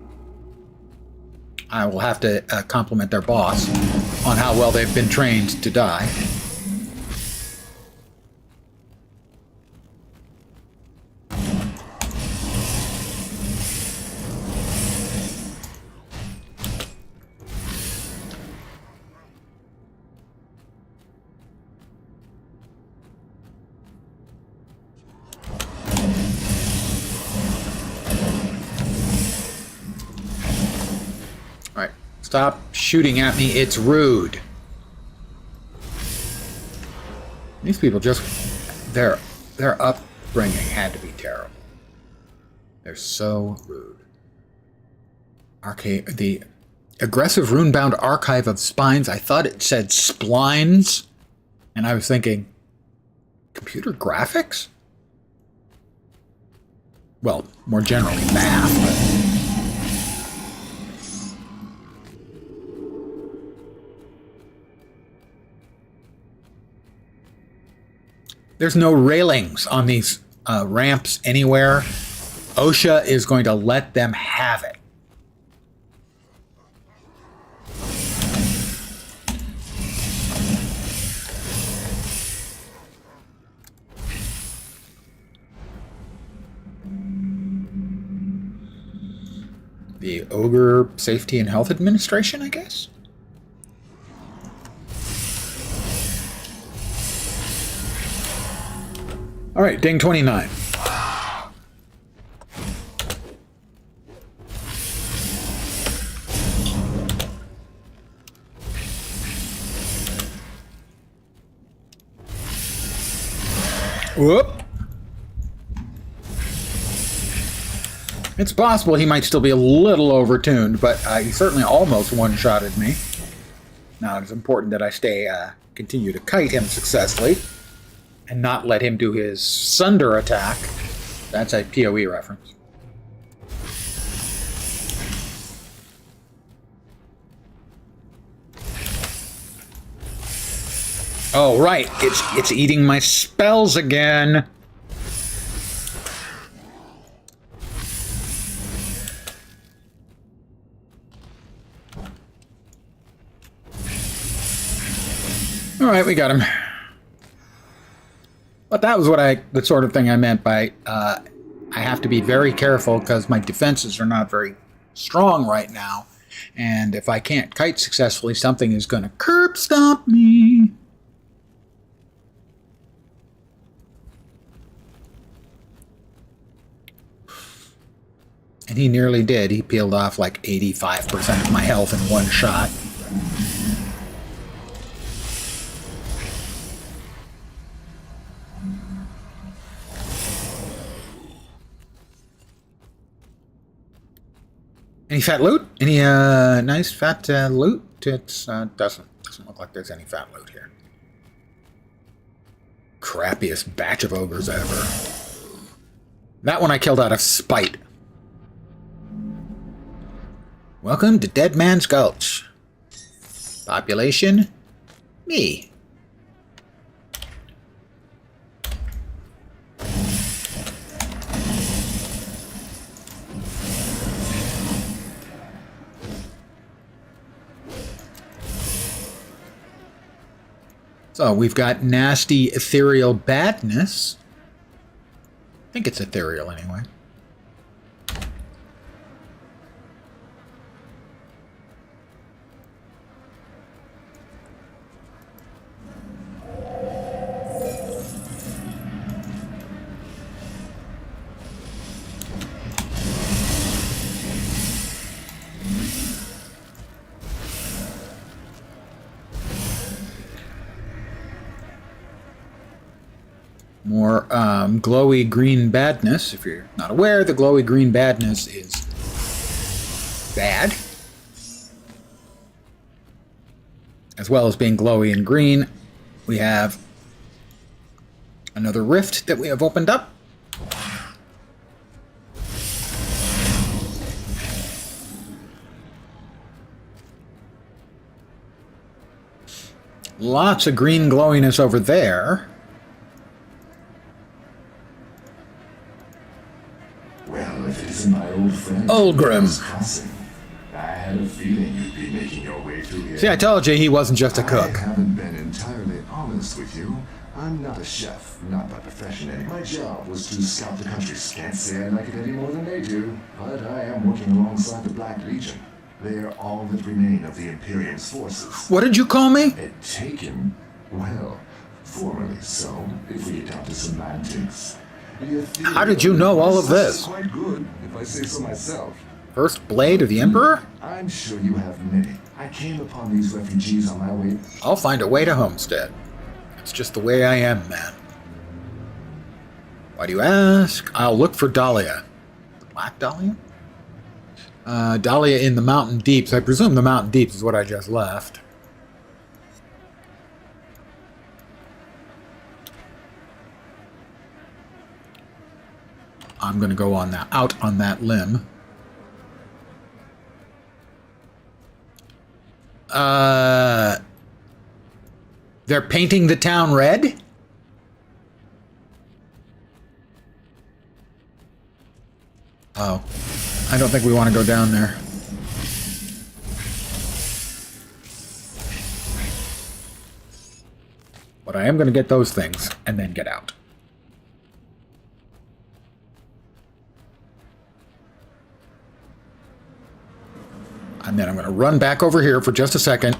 I will have to compliment their boss on how well they've been trained to die. Stop shooting at me, it's rude. These people just, their upbringing had to be terrible. They're so rude. The aggressive rune-bound archive of spines, I thought it said splines, and I was thinking, computer graphics? Well, more generally math, but... There's no railings on these ramps anywhere. OSHA is going to let them have it. The Ogre Safety and Health Administration, I guess? All right, ding 29. Whoop. It's possible he might still be a little overtuned, but he certainly almost one-shotted me. Now, it's important that I continue to kite him successfully and not let him do his sunder attack. That's a PoE reference. Oh, right. It's eating my spells again. All right, we got him. But that was the sort of thing I meant by I have to be very careful because my defenses are not very strong right now. And if I can't kite successfully, something is going to curb stomp me. And he nearly did. He peeled off like 85% of my health in one shot. Any fat loot? Any nice fat loot? It doesn't look like there's any fat loot here. Crappiest batch of ogres ever. That one I killed out of spite. Welcome to Dead Man's Gulch. Population? Me. So we've got nasty ethereal badness. I think it's ethereal anyway. More glowy green badness. If you're not aware, the glowy green badness is bad. As well as being glowy and green, we have another rift that we have opened up. Lots of green glowiness over there. My old friend Ulgrim. I had a feeling you'd be making your way through here. See, I told you he wasn't just a cook. I haven't been entirely honest with you. I'm not a chef, not by profession. And my job was to scout the country. Can't say I like it any more than they do, but I am working alongside the Black Legion. They're all that remain of the Imperium's forces. What did you call me? Taken? Well, formerly so, if we adopt the semantics. How did you know all of this? Quite good, if I say so myself. First blade of the Emperor? I'm sure you have many. I came upon these refugees on my way. I'll find a way to homestead. It's just the way I am, man. Why do you ask? I'll look for Dahlia. The Black Dahlia? Dahlia in the Mountain Deeps. I presume the Mountain Deeps is what I just left. I'm going to go on that, out on that limb. They're painting the town red? Oh. I don't think we want to go down there. But I am going to get those things and then get out. And then I'm going to run back over here for just a second.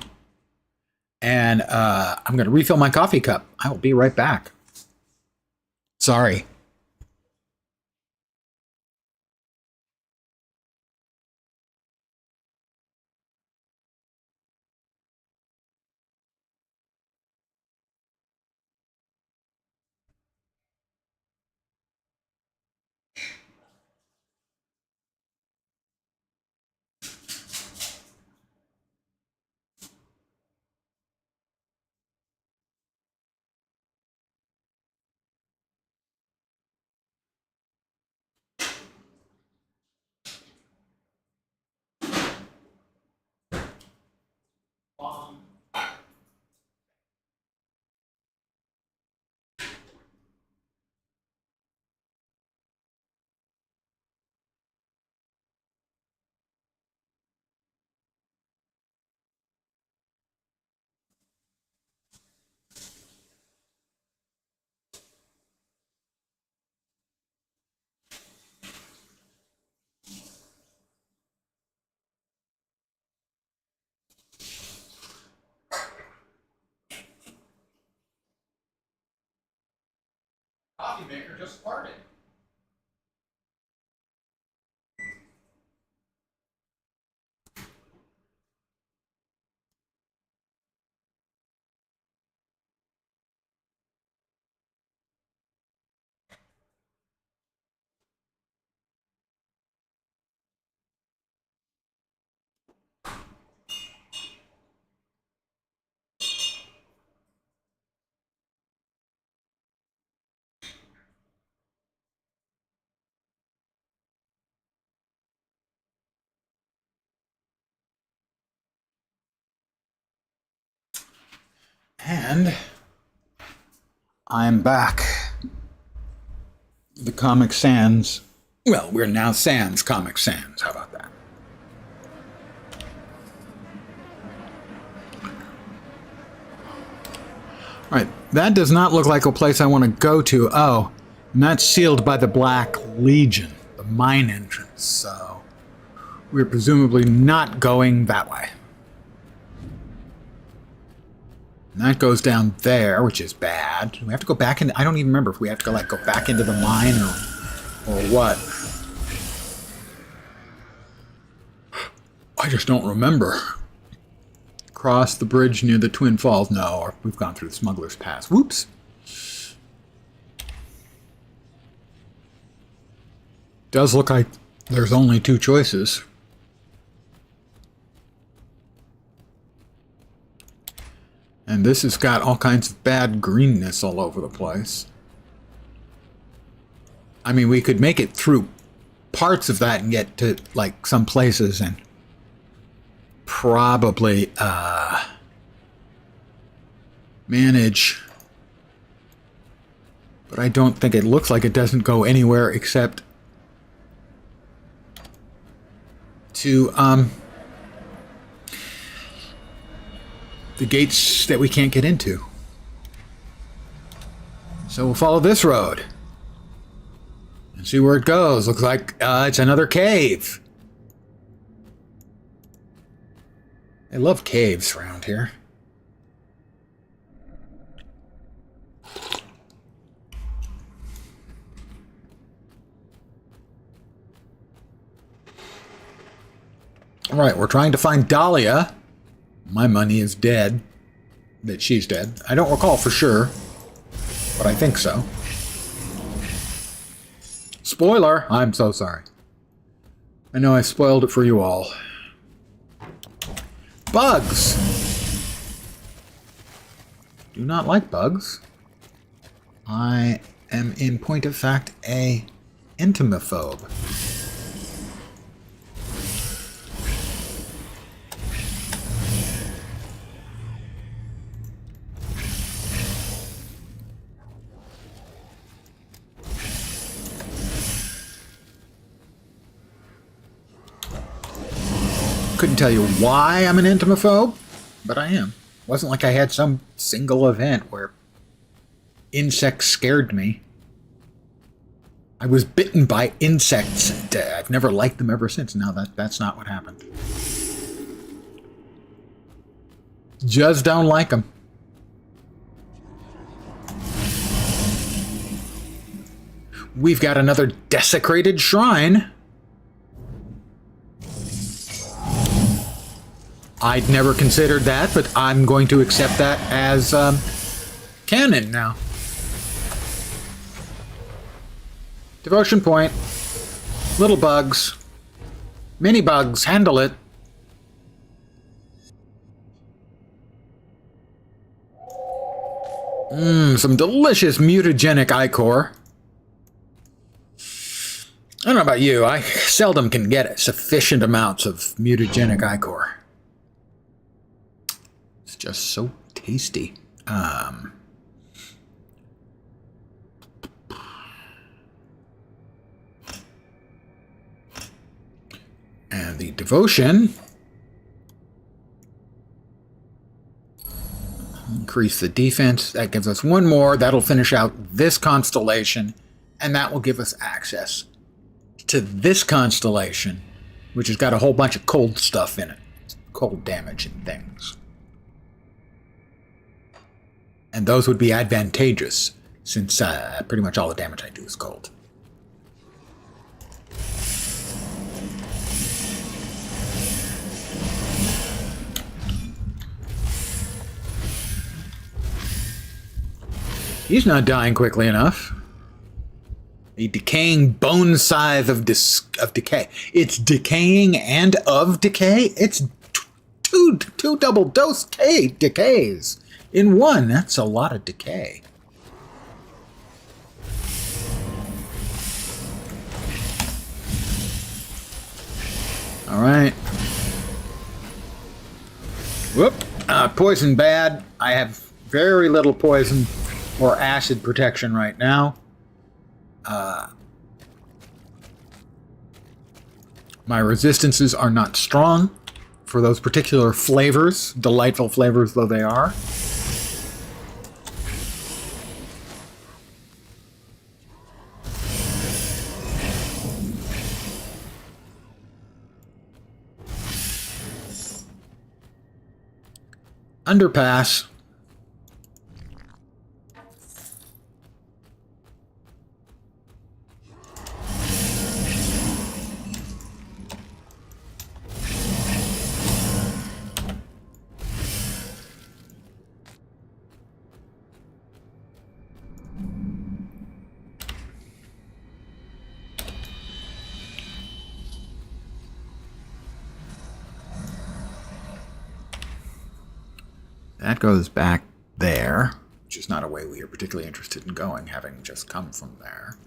And I'm going to refill my coffee cup. I will be right back. Sorry. Coffee maker just farted. And I'm back. The Comic Sans. Well, we're now Sans Comic Sans. How about that? Right, that does not look like a place I want to go to. Oh, and that's sealed by the Black Legion, the mine entrance, so we're presumably not going that way. And that goes down there, which is bad. Do we have to go back in? I don't even remember if we have to go, like, go back into the mine or what. I just don't remember. Cross the bridge near the Twin Falls. No, or we've gone through the Smuggler's Pass. Whoops. Does look like there's only two choices. And this has got all kinds of bad greenness all over the place. I mean, we could make it through parts of that and get to, like, some places and probably manage. But I don't think it looks like it doesn't go anywhere except to the gates that we can't get into. So we'll follow this road and see where it goes. Looks like it's another cave. I love caves around here. All right, we're trying to find Dahlia. My money is dead. That she's dead. I don't recall for sure, but I think so. Spoiler! I'm so sorry. I know I spoiled it for you all. Bugs! Do not like bugs. I am, in point of fact, a entomophobe. Couldn't tell you why I'm an entomophobe, but I am. Wasn't like I had some single event where insects scared me. I was bitten by insects, and I've never liked them ever since. No, that's not what happened. Just don't like them. We've got another desecrated shrine. I'd never considered that, but I'm going to accept that as canon now. Devotion point. Little bugs. Mini bugs. Handle it. Some delicious mutagenic ichor. I don't know about you. I seldom can get sufficient amounts of mutagenic ichor. Just so tasty. And the devotion. Increase the defense. That gives us one more. That'll finish out this constellation. And that will give us access to this constellation, which has got a whole bunch of cold stuff in it. Cold damage and things. And those would be advantageous, since pretty much all the damage I do is cold. He's not dying quickly enough. A decaying bone scythe of decay. It's decaying and of decay? It's two double dose decays in one. That's a lot of decay. All right. Whoop. Poison bad. I have very little poison or acid protection right now. My resistances are not strong for those particular flavors, delightful flavors though they are. Underpass. That goes back there, which is not a way we are particularly interested in going, having just come from there.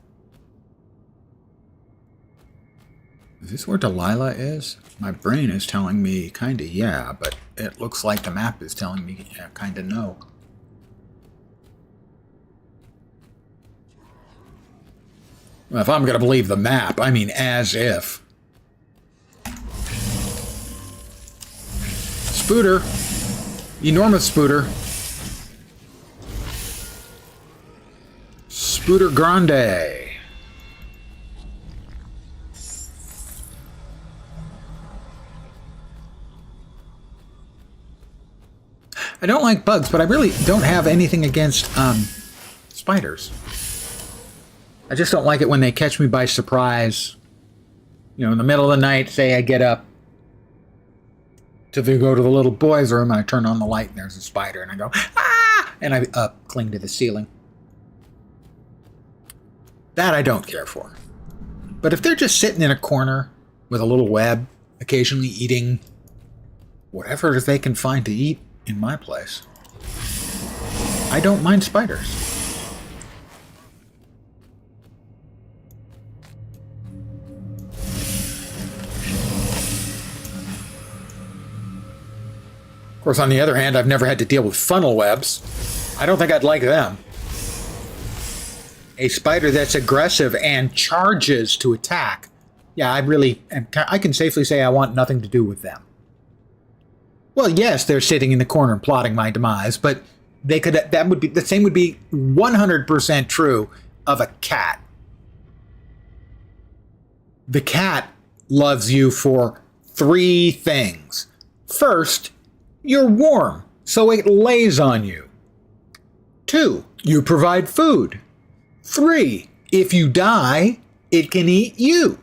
Is this where Delilah is? My brain is telling me kinda yeah, but it looks like the map is telling me yeah, kinda no. Well, if I'm gonna believe the map, I mean as if. Spooter. Enormous Spooter. Spooter Grande. I don't like bugs, but I really don't have anything against spiders. I just don't like it when they catch me by surprise. You know, in the middle of the night, say I get up to go to the little boy's room, and I turn on the light, and there's a spider, and I go, ah! And I cling to the ceiling. That I don't care for. But if they're just sitting in a corner with a little web, occasionally eating whatever they can find to eat in my place, I don't mind spiders. Of course, on the other hand, I've never had to deal with funnel webs. I don't think I'd like them. A spider that's aggressive and charges to attack. Yeah, I can safely say I want nothing to do with them. Well, yes, they're sitting in the corner plotting my demise, but the same would be 100% true of a cat. The cat loves you for 3 things. First, you're warm, so it lays on you. 2, you provide food. 3, if you die, it can eat you.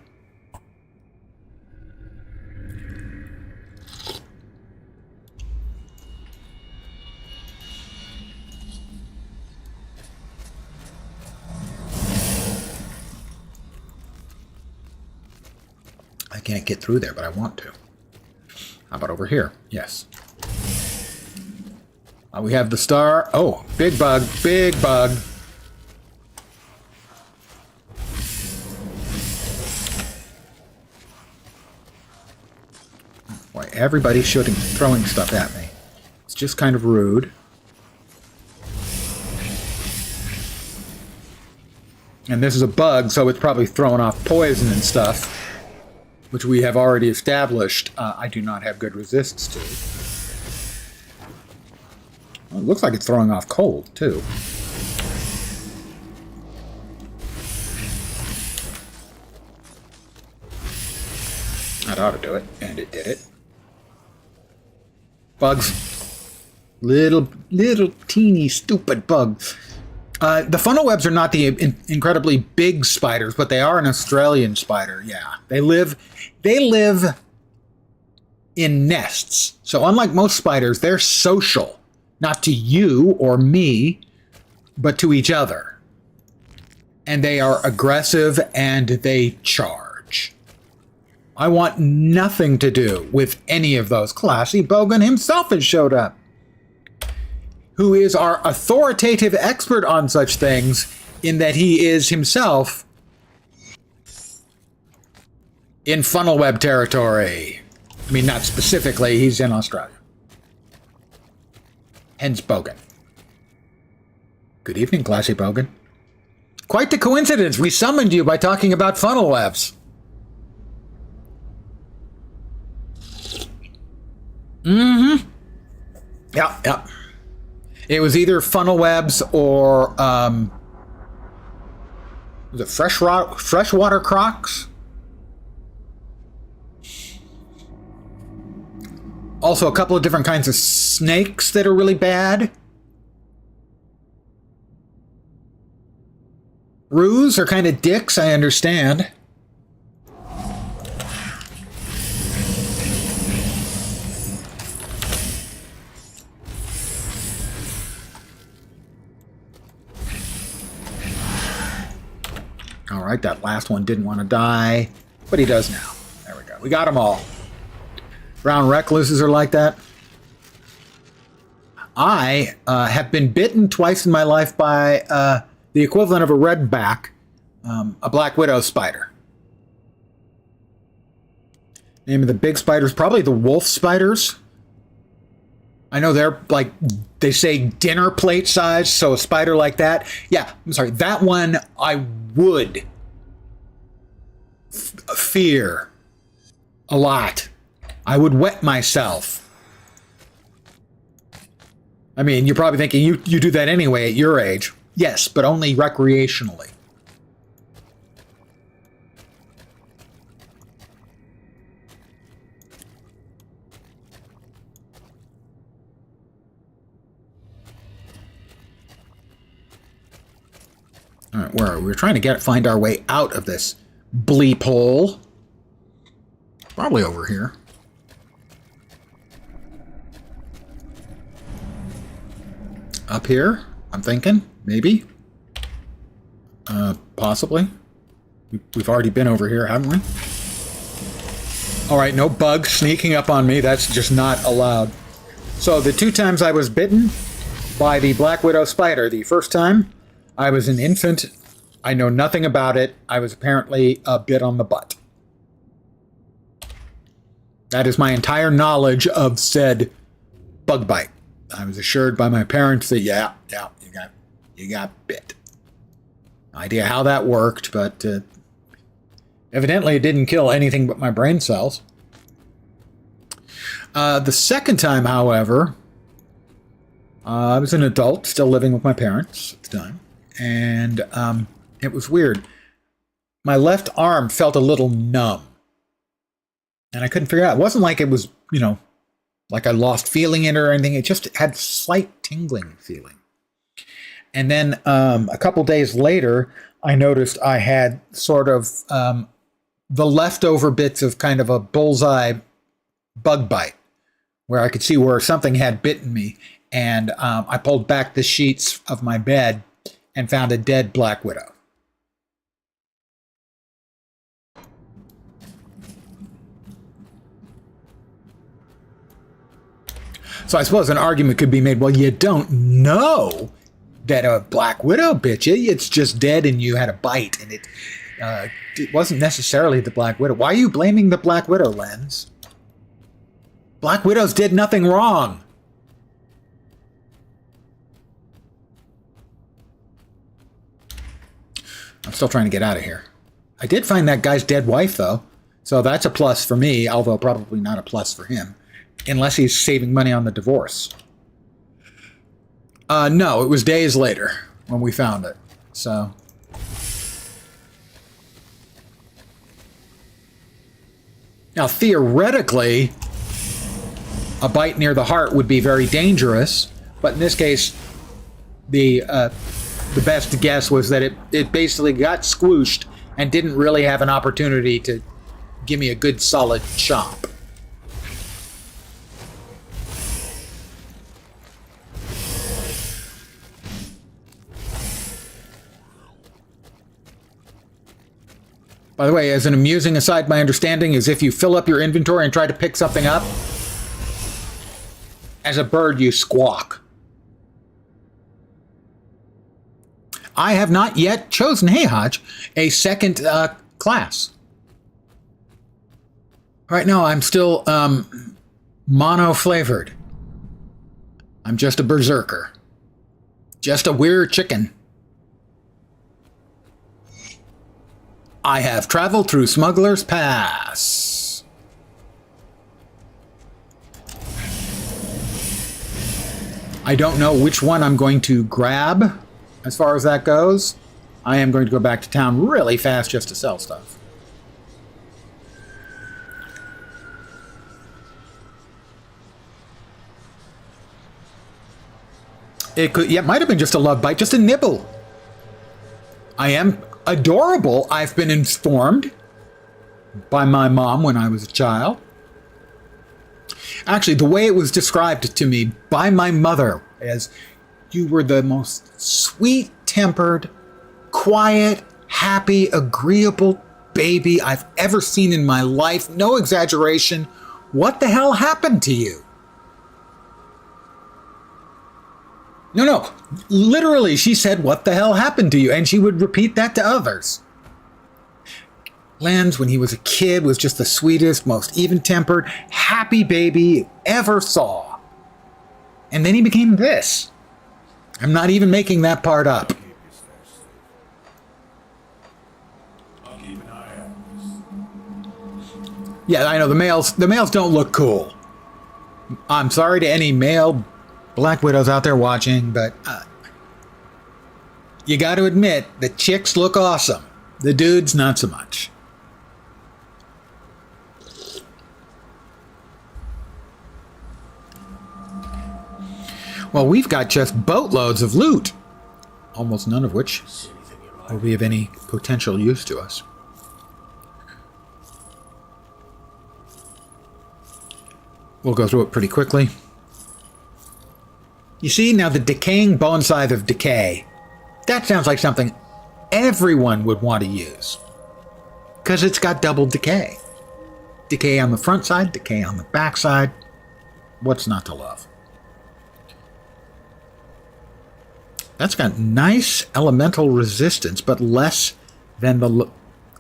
I can't get through there, but I want to. How about over here? Yes. We have the star. Oh, big bug, big bug. Boy, everybody's throwing stuff at me. It's just kind of rude. And this is a bug, so it's probably throwing off poison and stuff, which we have already established I do not have good resists to. Well, it looks like it's throwing off cold, too. That ought to do it, and it did it. Bugs. Little teeny stupid bugs. The funnel webs are not the incredibly big spiders, but they are an Australian spider. Yeah, they live in nests. So unlike most spiders, they're social, not to you or me, but to each other. And they are aggressive and they charge. I want nothing to do with any of those. Classy Bogan himself has showed up, who is our authoritative expert on such things, in that he is himself in funnel web territory. I mean, not specifically, he's in Australia. Hence Bogan. Good evening, Classy Bogan. Quite the coincidence, we summoned you by talking about funnel webs. Mm-hmm. Yeah. It was either funnel webs or was it freshwater crocs? Also, a couple of different kinds of snakes that are really bad. Roos are kind of dicks, I understand. All right, that last one didn't want to die, but he does now. There we go. We got them all. Brown recluses are like that. I have been bitten twice in my life by the equivalent of a redback, a black widow spider. Name of the big spiders, probably the wolf spiders. I know they're like, they say dinner plate size, so a spider like that. Yeah, I'm sorry, that one I would fear a lot. I would wet myself. I mean, you're probably thinking you do that anyway at your age. Yes, but only recreationally. All right, where are we? We're trying to find our way out of this bleep hole. Probably over here. Up here, I'm thinking, maybe. Possibly. We've already been over here, haven't we? All right, no bugs sneaking up on me. That's just not allowed. So the 2 times I was bitten by the black widow spider. The first time, I was an infant. I know nothing about it. I was apparently bit on the butt. That is my entire knowledge of said bug bite. I was assured by my parents that, yeah, you got bit. No idea how that worked, but evidently it didn't kill anything but my brain cells. The second time, however, I was an adult, still living with my parents at the time, and it was weird. My left arm felt a little numb, and I couldn't figure it out. It wasn't like it was, like I lost feeling in it or anything. It just had slight tingling feeling. And then a couple days later, I noticed I had sort of the leftover bits of kind of a bullseye bug bite, where I could see where something had bitten me. And I pulled back the sheets of my bed and found a dead black widow. So I suppose an argument could be made, well, you don't know that a black widow bit you. It's just dead and you had a bite, and it wasn't necessarily the black widow. Why are you blaming the black widow, Lens? Black widows did nothing wrong. I'm still trying to get out of here. I did find that guy's dead wife, though, so that's a plus for me, although probably not a plus for him. Unless he's saving money on the divorce. No, it was days later when we found it. So. Now, theoretically, a bite near the heart would be very dangerous. But in this case, the the best guess was that it basically got squooshed and didn't really have an opportunity to give me a good solid chop. By the way, as an amusing aside, my understanding is if you fill up your inventory and try to pick something up, as a bird you squawk. I have not yet chosen, hey Hodge, a second class. Right now I'm still mono-flavored. I'm just a berserker. Just a werechicken. I have traveled through Smuggler's Pass. I don't know which one I'm going to grab as far as that goes. I am going to go back to town really fast just to sell stuff. It could, yeah, it might have been just a love bite, just a nibble. I am adorable, I've been informed by my mom when I was a child. Actually, the way it was described to me by my mother as you were the most sweet-tempered, quiet, happy, agreeable baby I've ever seen in my life. No exaggeration. What the hell happened to you? No. Literally, she said, what the hell happened to you? And she would repeat that to others. Lens, when he was a kid, was just the sweetest, most even-tempered, happy baby you ever saw. And then he became this. I'm not even making that part up. Yeah, I know, the males don't look cool. I'm sorry to any male Black Widows out there watching, but you got to admit, the chicks look awesome. The dudes, not so much. Well, we've got just boatloads of loot, almost none of which will be of any potential use to us. We'll go through it pretty quickly. You see, now the decaying bone scythe of decay. That sounds like something everyone would want to use. Because it's got double decay. Decay on the front side, decay on the back side. What's not to love? That's got nice elemental resistance, but less than the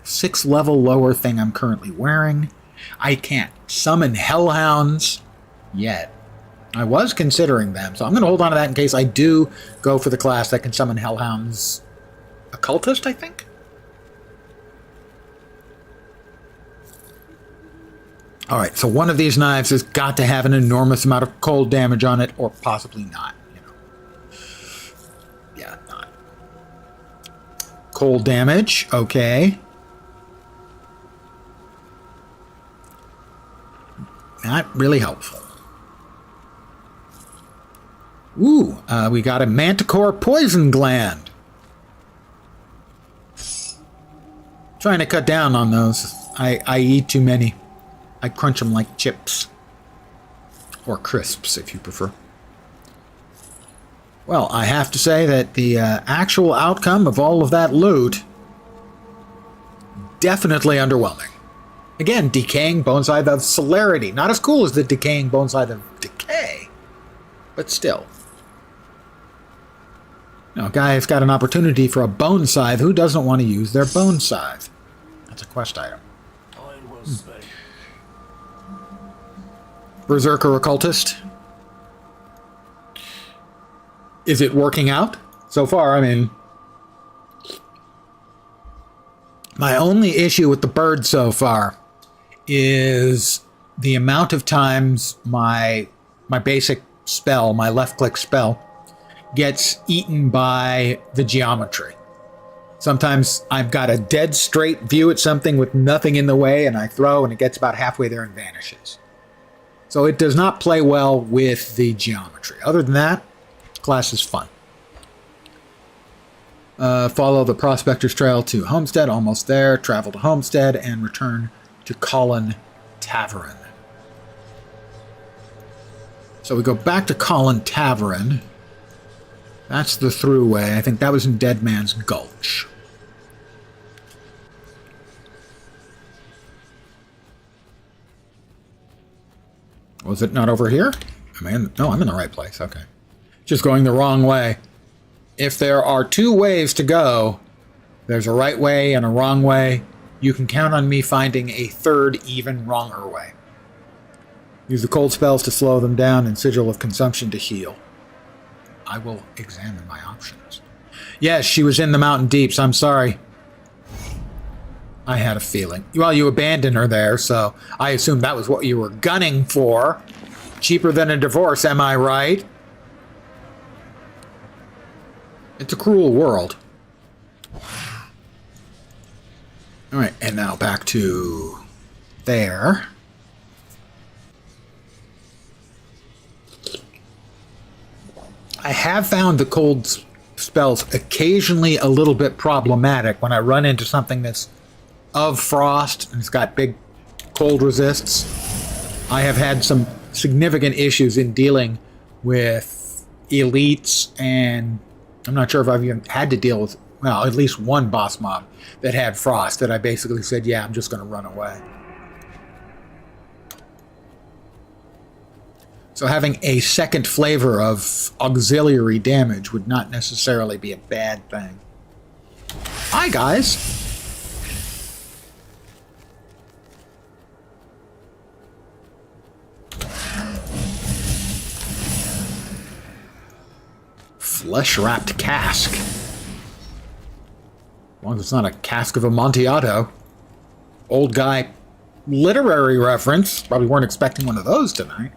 6th level lower thing I'm currently wearing. I can't summon hellhounds yet. I was considering them, so I'm going to hold on to that in case I do go for the class that can summon hellhounds. Occultist, I think? Alright, so one of these knives has got to have an enormous amount of cold damage on it, or possibly not. Yeah, not. Cold damage, okay. Not really helpful. Ooh, we got a manticore poison gland. Trying to cut down on those. I eat too many. I crunch them like chips. Or crisps, if you prefer. Well, I have to say that the actual outcome of all of that loot, definitely underwhelming. Again, decaying bone scythe of celerity. Not as cool as the decaying bone scythe of decay, but still. Now, a guy has got an opportunity for a bone scythe. Who doesn't want to use their bone scythe? That's a quest item. Berserker Occultist. Is it working out? So far, I mean, my only issue with the bird so far is the amount of times my basic spell, my left-click spell, gets eaten by the geometry. Sometimes I've got a dead straight view at something with nothing in the way, and I throw, and it gets about halfway there and vanishes. So it does not play well with the geometry. Other than that, class is fun. Follow the Prospector's Trail to Homestead, almost there. Travel to Homestead and return to Colin Tavern. So we go back to Colin Tavern. That's the throughway. I think that was in Dead Man's Gulch. Was it not over here? No, I'm in the right place. Okay. Just going the wrong way. If there are two ways to go, there's a right way and a wrong way. You can count on me finding a third, even wronger way. Use the cold spells to slow them down and Sigil of Consumption to heal. I will examine my options. Yes, she was in the mountain deeps. I'm sorry. I had a feeling. Well, you abandoned her there, so I assumed that was what you were gunning for. Cheaper than a divorce, am I right? It's a cruel world. Alright, and now back to there. I have found the cold spells occasionally a little bit problematic when I run into something that's of frost and it's got big cold resists. I have had some significant issues in dealing with elites, and I'm not sure if I've even had to deal with, well, at least one boss mob that had frost that I basically said, yeah, I'm just going to run away. So having a second flavor of auxiliary damage would not necessarily be a bad thing. Hi, guys. Flesh-wrapped cask. As long as it's not a cask of Amontillado. Old guy literary reference. Probably weren't expecting one of those tonight.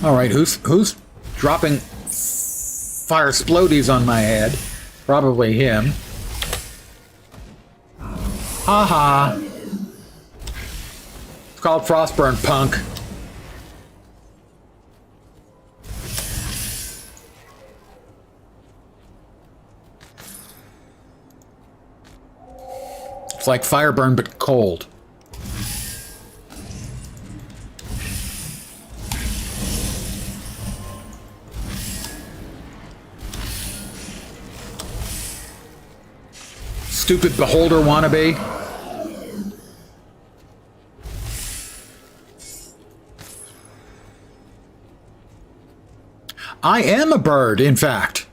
All right, who's dropping fire splodies on my head? Probably him. Haha. It's called Frostburn, punk. It's like Fireburn, but cold. Stupid beholder wannabe. I am a bird, in fact.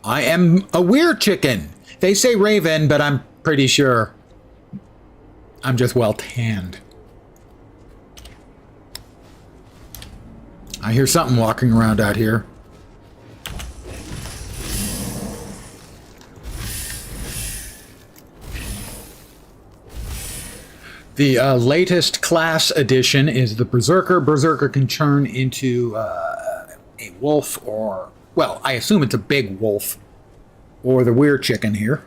I am a werechicken. They say raven, but I'm pretty sure I'm just well tanned. I hear something walking around out here. The latest class addition is the Berserker. Berserker can turn into a wolf, or, well, I assume it's a big wolf, or the werechicken here.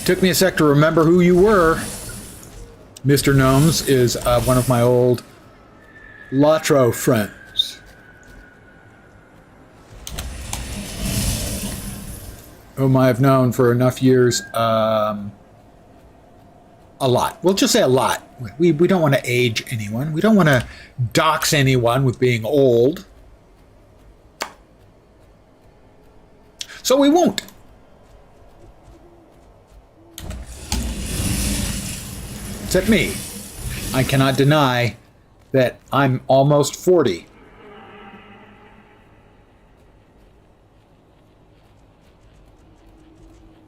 Took me a sec to remember who you were. Mr. Gnomes is one of my old Latro friends. Whom I have known for enough years, a lot. We'll just say a lot. We don't want to age anyone. We don't want to dox anyone with being old. So we won't. Except me. I cannot deny that I'm almost 40.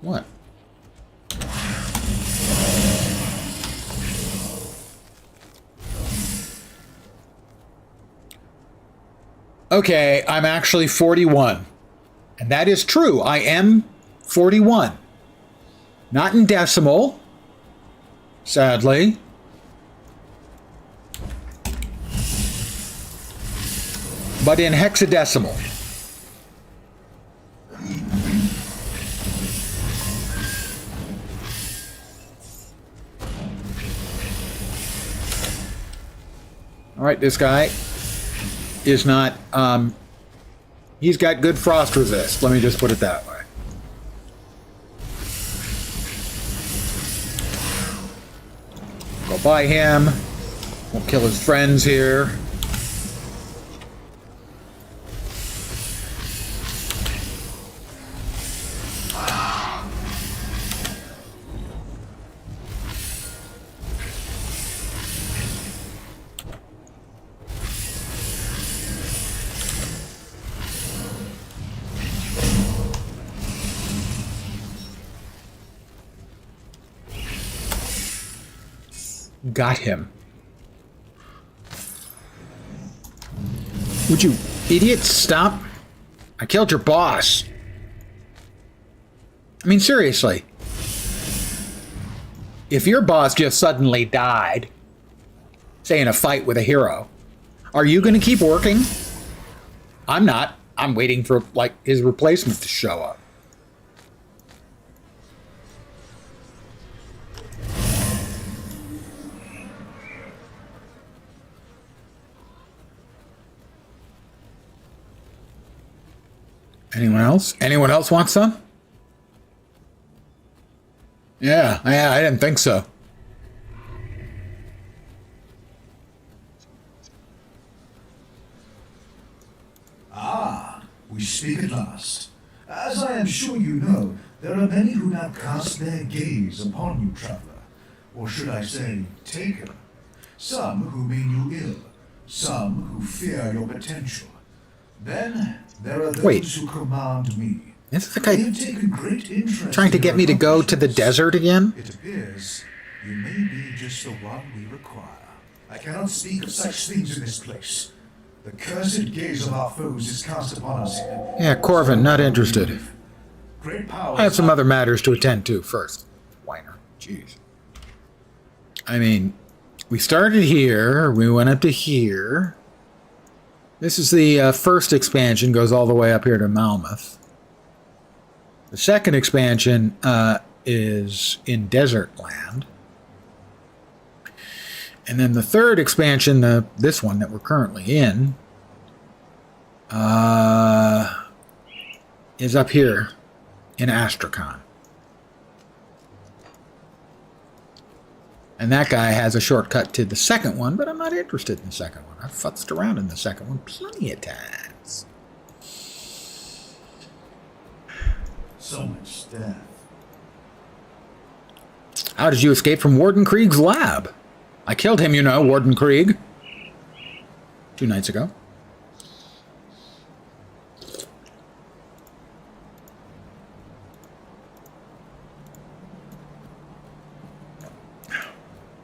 What? Okay, I'm actually 41. And that is true. I am 41. Not in decimal, sadly. but in hexadecimal. All right, this guy is not, he's got good frost resist. Let me just put it that way. Go by him. Won't kill his friends here. Got him. Would you idiots stop? I killed your boss. I mean, seriously. If your boss just suddenly died, say in a fight with a hero, are you going to keep working? I'm not. I'm waiting for, like, his replacement to show up. Anyone else? Anyone else want some? Yeah, I didn't think so. Ah, we speak at last. As I am sure you know, there are many who now cast their gaze upon you, traveler. Or should I say, taker. Some who mean you ill, some who fear your potential. Then there are those who command me. Is the guy They have taken great interest trying to in get your me to go to the accomplishments. desert again? It appears you may be just the one we require. I cannot speak of such things in this place. The cursed gaze of our foes is cast upon us here. Yeah, Corvin, not interested. Great power. I have some other matters to attend to first. Whiner. Jeez. I mean, we started here, we went up to here. This is the first expansion, goes all the way up here to Malmouth. The second expansion is in Desert Land. And then the third expansion, this one that we're currently in, is up here in Astrakhan. And that guy has a shortcut to the second one, but I'm not interested in the second one. I've futzed around in the second one plenty of times. So much death. How did you escape from Warden Krieg's lab? I killed him, you know, Warden Krieg. 2 nights ago.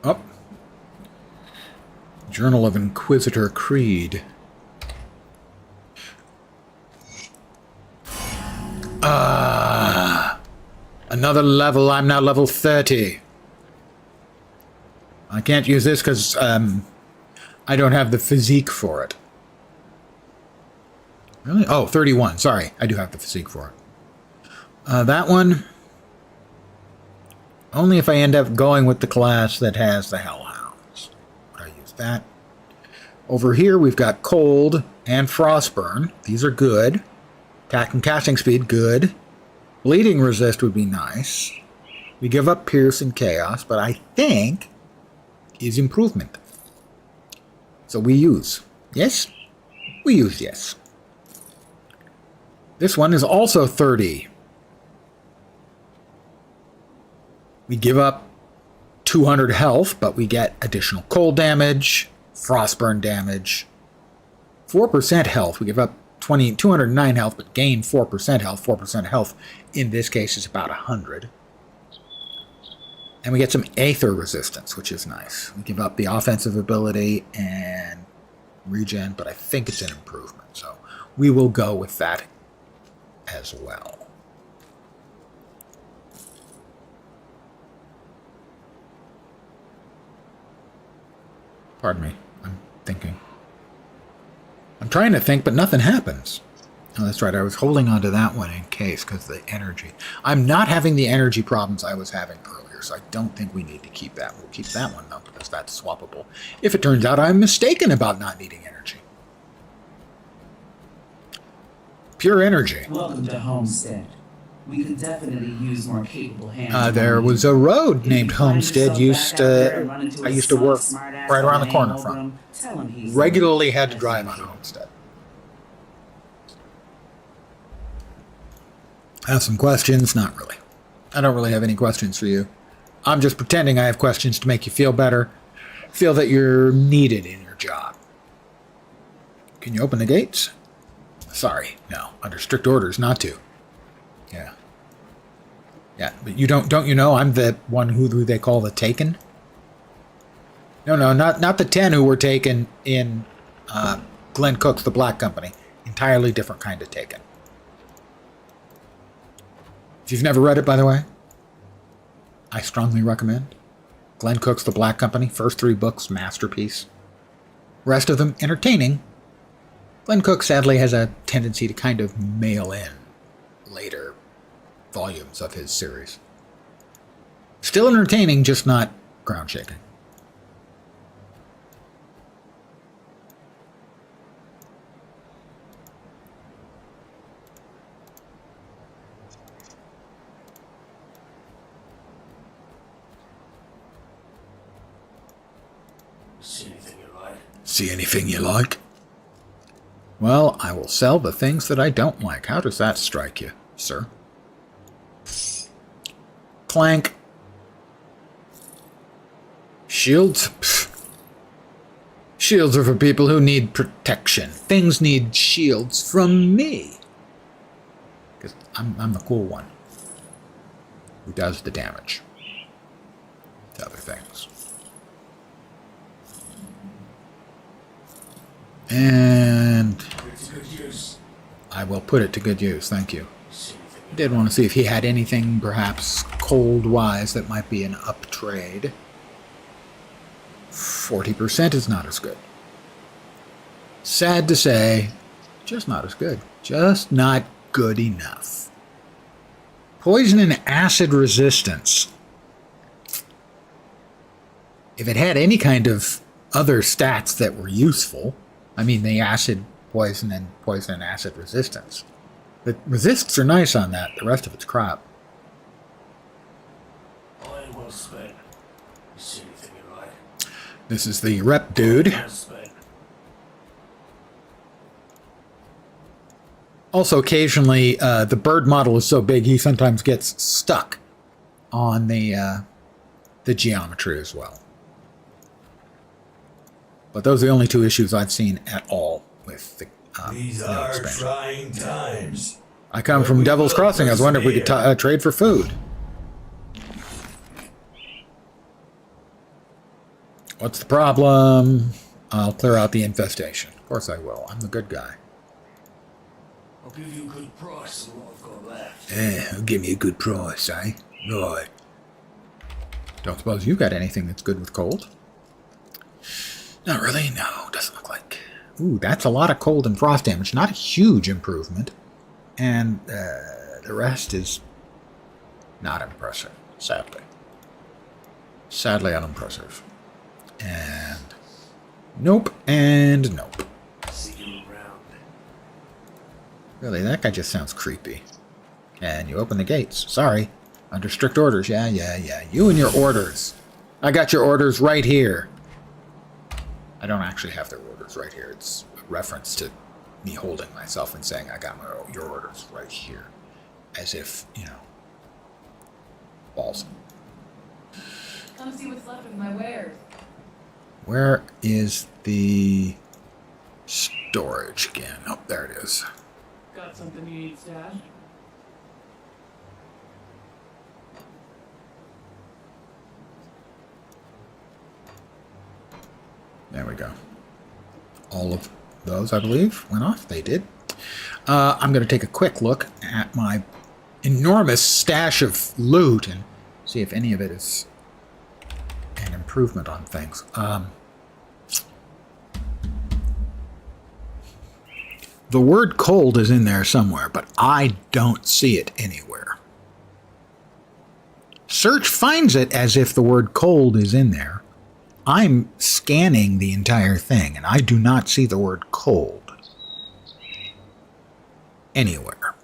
Oh. Journal of Inquisitor Creed. Another level. I'm now level 30. I can't use this because I don't have the physique for it. Really? Oh, 31. Sorry. I do have the physique for it. That one, only if I end up going with the class that has the Hellhounds. I use that. Over here, we've got Cold and Frostburn. These are good. Attack and casting speed, good. Bleeding resist would be nice. We give up Pierce and Chaos, but I think is improvement. So we use. Yes? We use yes. This one is also 30. We give up 200 health, but we get additional cold damage, frostburn damage, 4% health. We give up 209 health, but gain 4% health. 4% health in this case is about 100. And we get some Aether resistance, which is nice. We give up the offensive ability and regen, but I think it's an improvement. So we will go with that as well. Pardon me, I'm thinking. I'm trying to think, but nothing happens. Oh, that's right. I was holding on to that one in case because of the energy. I'm not having the energy problems I was having earlier, so I don't think we need to keep that. We'll keep that one, though, because that's swappable. If it turns out I'm mistaken about not needing energy. Pure energy. Welcome to Homestead. We could definitely use more capable hands. There was a road named Homestead. I used to work right around the corner from. Regularly had to drive on Homestead. I have some questions? Not really. I don't really have any questions for you. I'm just pretending I have questions to make you feel better. Feel that you're needed in your job. Can you open the gates? Sorry, no. Under strict orders not to. Yeah. Yeah, but you don't you know I'm the one who they call the Taken? No, not the 10 who were taken in Glenn Cook's The Black Company. Entirely different kind of Taken. If you've never read it, by the way, I strongly recommend. Glenn Cook's The Black Company, first 3 books, masterpiece. Rest of them, entertaining. Glenn Cook, sadly, has a tendency to kind of mail in later volumes of his series. Still entertaining, just not ground-shaking. See anything you like? See anything you like? Well, I will sell the things that I don't like. How does that strike you, sir? Clank. Shields? Pfft. Shields are for people who need protection. Things need shields from me. Because I'm the cool one who does the damage to other things. And I will put it to good use, thank you. Did want to see if he had anything perhaps cold-wise that might be an up trade. 40% is not as good. Sad to say, just not as good. Just not good enough. Poison and acid resistance. If it had any kind of other stats that were useful, I mean the acid, poison, and acid resistance. The resists are nice on that, the rest of it's crap. Iron well spent. See anything you like? This is the rep dude. Well spent. Also, occasionally, the bird model is so big he sometimes gets stuck on the geometry as well. But those are the only 2 issues I've seen at all with the These no are expansion. trying times. I come from Devil's Crossing. I was wondering if we could trade for food. What's the problem? I'll clear out the infestation. Of course I will. I'm the good guy. I'll give you a good price on what I've got left. Give me a good price, eh? Right. Don't suppose you got anything that's good with cold? Not really, no. Doesn't look like. Ooh, that's a lot of cold and frost damage. Not a huge improvement. And the rest is not impressive, sadly. Sadly unimpressive. And nope, and nope. See you around. Really, that guy just sounds creepy. And you open the gates. Sorry. Under strict orders. Yeah. You and your orders. I got your orders right here. I don't actually have their orders right here. It's a reference to me holding myself and saying I got your orders right here. As if, you know, balls. Come see what's left of my wares. Where is the storage again? Oh, there it is. Got something you need stashed? There we go. All of those, I believe, went off. They did. I'm going to take a quick look at my enormous stash of loot and see if any of it is an improvement on things. The word cold is in there somewhere, but I don't see it anywhere. Search finds it as if the word cold is in there. I'm scanning the entire thing, and I do not see the word cold anywhere.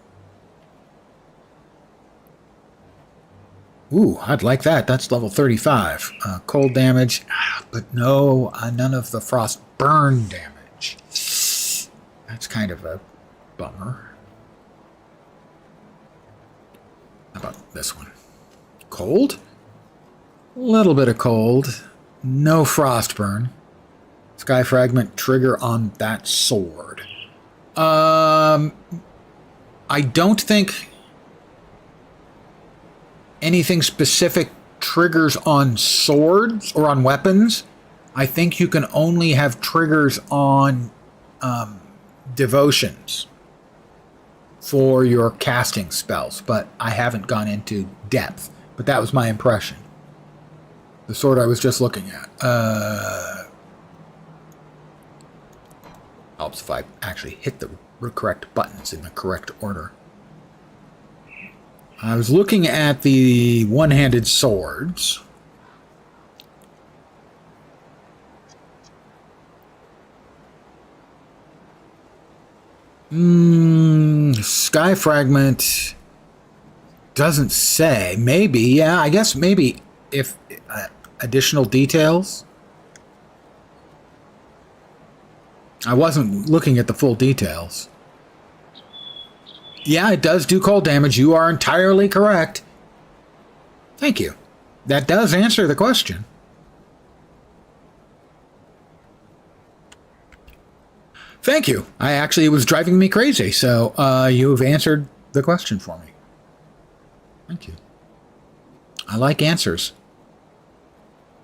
Ooh, I'd like that. That's level 35. Cold damage, but no, none of the frost burn damage. That's kind of a bummer. How about this one? Cold? A little bit of cold. No frost burn. Sky fragment trigger on that sword. I don't think anything specific triggers on swords or on weapons. I think you can only have triggers on devotions for your casting spells, but I haven't gone into depth. But that was my impression. The sword I was just looking at. Helps if I actually hit the correct buttons in the correct order. I was looking at the one-handed swords. Sky fragment doesn't say. Maybe, yeah, I guess maybe if additional details. I wasn't looking at the full details. Yeah, it does do cold damage. You are entirely correct. Thank you. That does answer the question. Thank you. It was driving me crazy, so you've answered the question for me. Thank you. I like answers.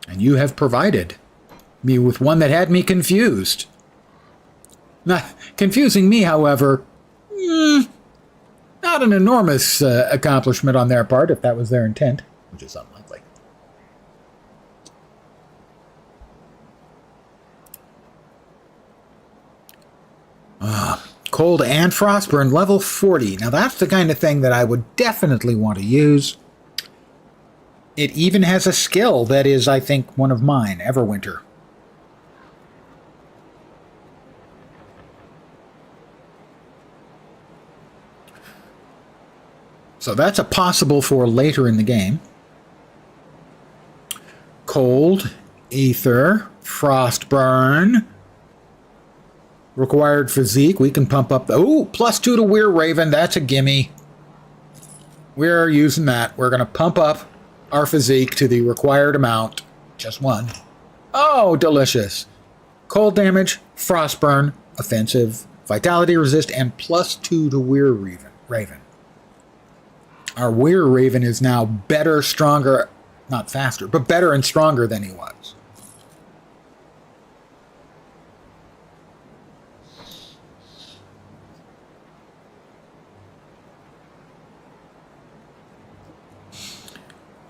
And you have provided me with one that had me confused. Not confusing me, however, not an enormous accomplishment on their part, if that was their intent, which is unlikely. Cold and Frostburn, level 40. Now that's the kind of thing that I would definitely want to use. It even has a skill that is, I think, one of mine, Everwinter. So that's a possible for later in the game. Cold, Ether, Frostburn. Required physique, we can pump up the... Ooh, +2 to Weir Raven, that's a gimme. We're using that. We're going to pump up our physique to the required amount. Just one. Oh, delicious. Cold damage, Frostburn, offensive, vitality resist, and +2 to Weir Raven. Our Weir Raven is now better, stronger, not faster, but better and stronger than he was.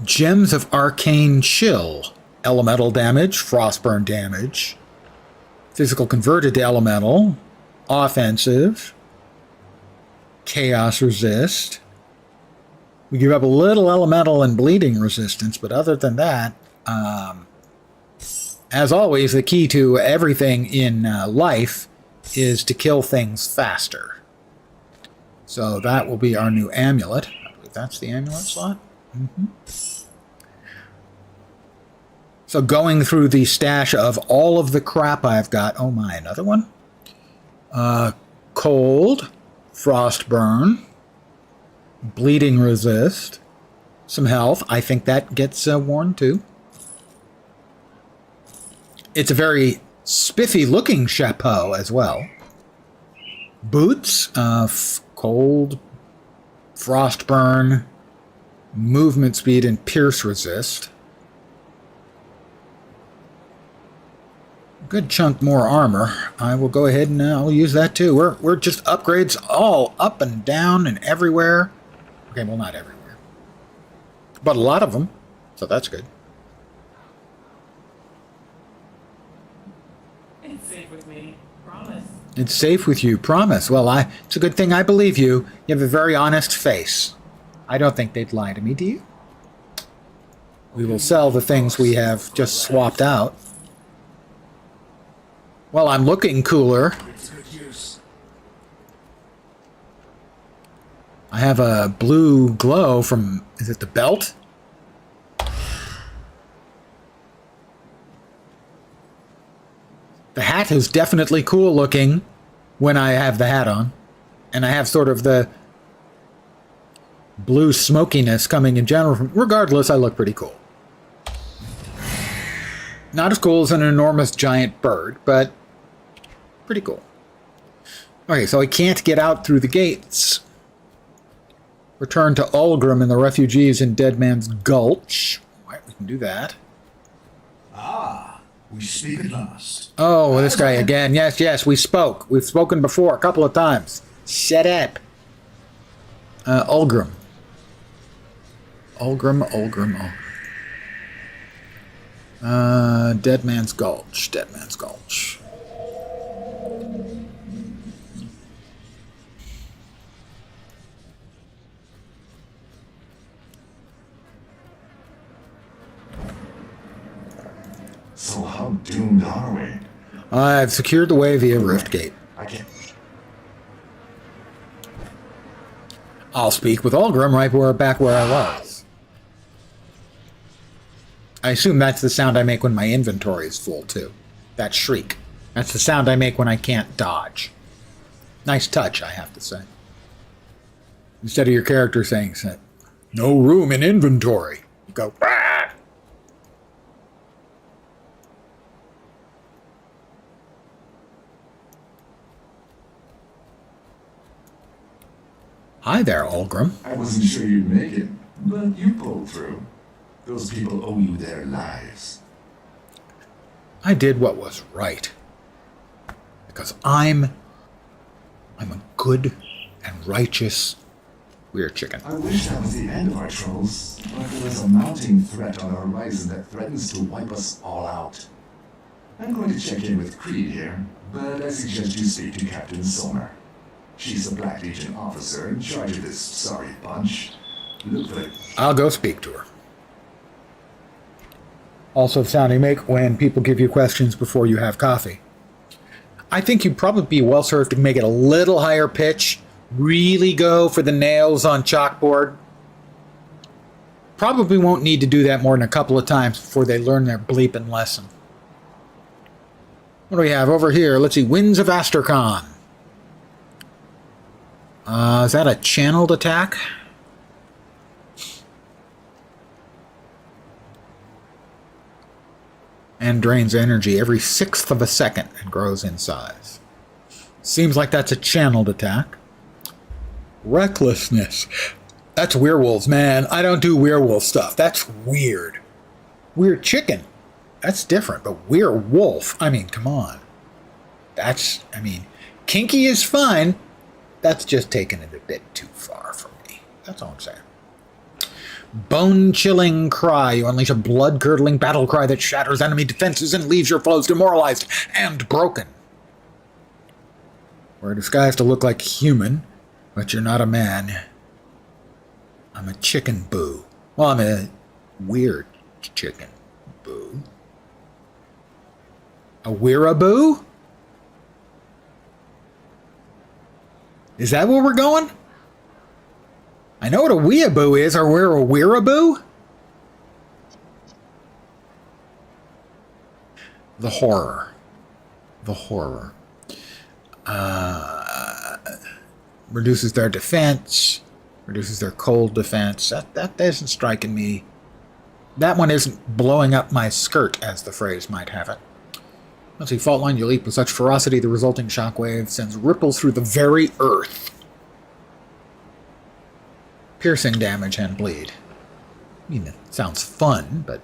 Gems of Arcane Chill. Elemental damage, Frostburn damage. Physical converted to elemental. Offensive. Chaos resist. We give up a little elemental and bleeding resistance, but other than that, as always, the key to everything in life is to kill things faster. So that will be our new amulet. I believe that's the amulet slot. Mm-hmm. So going through the stash of all of the crap I've got. Oh my, another one? Cold, Frostburn, bleeding resist, some health. I think that gets worn too. It's a very spiffy looking chapeau as well. Boots, cold, Frostburn, movement speed, and pierce resist. Good chunk more armor. I will go ahead and I'll use that too. We're just upgrades all up and down and everywhere. Okay, well, not everywhere, but a lot of them, so that's good. It's safe with me. Promise. It's safe with you, promise. Well, it's a good thing I believe you. You have a very honest face. I don't think they'd lie to me, do you? We will sell the things we have just swapped out. Well, I'm looking cooler. It's good use. I have a blue glow from, is it the belt? The hat is definitely cool looking when I have the hat on. And I have sort of the blue smokiness coming in general. Regardless, I look pretty cool. Not as cool as an enormous giant bird, but pretty cool. Okay, so I can't get out through the gates. Return to Ulgrim and the refugees in Dead Man's Gulch. Right, we can do that. Ah, we speak at last. Oh, this guy again. Yes, we spoke. We've spoken before a couple of times. Shut up. Ulgrim. Ulgrim. Dead Man's Gulch. So how doomed are we? I've secured the way via Riftgate. I can't. I'll speak with Ulgrim back where I was. I assume that's the sound I make when my inventory is full, too. That shriek. That's the sound I make when I can't dodge. Nice touch, I have to say. Instead of your character saying, no room in inventory, you go, "Ah!" Hi there, Ulgrim. I wasn't sure you'd make it, but you pulled through. Those people owe you their lives. I did what was right. Because I'm a good and righteous werechicken. I wish that was the end of our troubles, but there is a mounting threat on the horizon that threatens to wipe us all out. I'm going to check in with Creed here, but I suggest you speak to Captain Sommer. She's a Black Legion officer in charge of this sorry bunch. Look for it. I'll go speak to her. Also, the sound you make when people give you questions before you have coffee. I think you'd probably be well served to make it a little higher pitch. Really go for the nails on chalkboard. Probably won't need to do that more than a couple of times before they learn their bleeping lesson. What do we have over here? Let's see. Winds of Asterkhan. Is that a channeled attack? And drains energy every 1/6 of a second and grows in size. Seems like that's a channeled attack. Recklessness. That's werewolves, man. I don't do werewolf stuff. That's weird. Werechicken. That's different, but werewolf. I mean, come on. Kinky is fine. That's just taking it a bit too far for me. That's all I'm saying. Bone-chilling cry. You unleash a blood-curdling battle cry that shatters enemy defenses and leaves your foes demoralized and broken. We're disguised to look like human, but you're not a man. I'm a chicken boo. Well, I'm a weird chicken boo. A weiraboo? Is that where we're going? I know what a weeaboo is. Are we a weiraboo? The horror. Reduces their defense. Reduces their cold defense. That isn't striking me. That one isn't blowing up my skirt, as the phrase might have it. Let's see. Fault line, you leap with such ferocity, the resulting shockwave sends ripples through the very earth. Piercing damage and bleed. I mean, it sounds fun, but...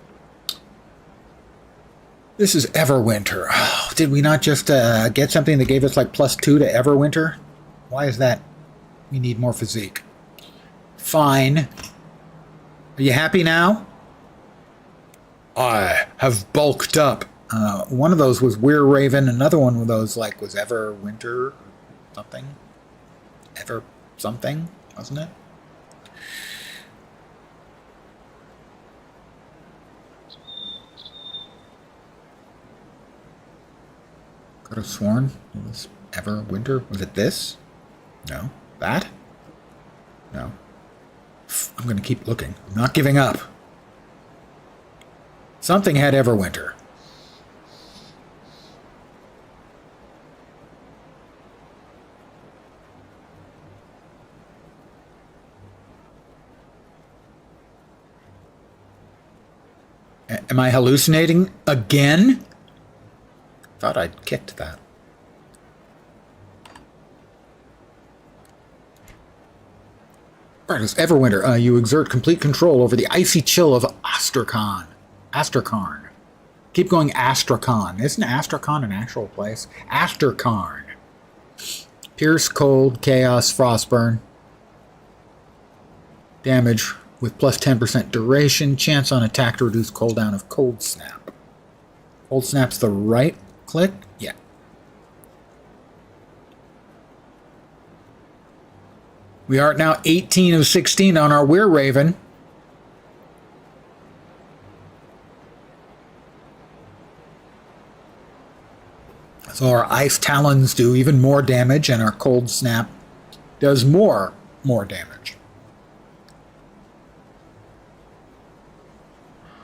This is Everwinter. Oh, did we not just get something that gave us like +2 to Everwinter? Why is that? We need more physique. Fine. Are you happy now? I have bulked up. One of those was Weir Raven. Another one of those was Ever Winter something. Ever something, wasn't it? Could have sworn it was Ever Winter. Was it this? No. That? No. I'm going to keep looking. I'm not giving up. Something had Everwinter. Am I hallucinating again? Thought I'd kicked that. Right, as Everwinter, you exert complete control over the icy chill of Astrakhan. Astrakhan. Keep going Astrakhan. Isn't Astrakhan an actual place? Astrakhan. Pierce, cold, chaos, frostburn. Damage with plus 10% duration. Chance on attack to reduce cooldown of cold snap. Cold snap's the right click? Yeah. We are now 18 of 16 on our Weir Raven. So our Ice Talons do even more damage, and our Cold Snap does more damage.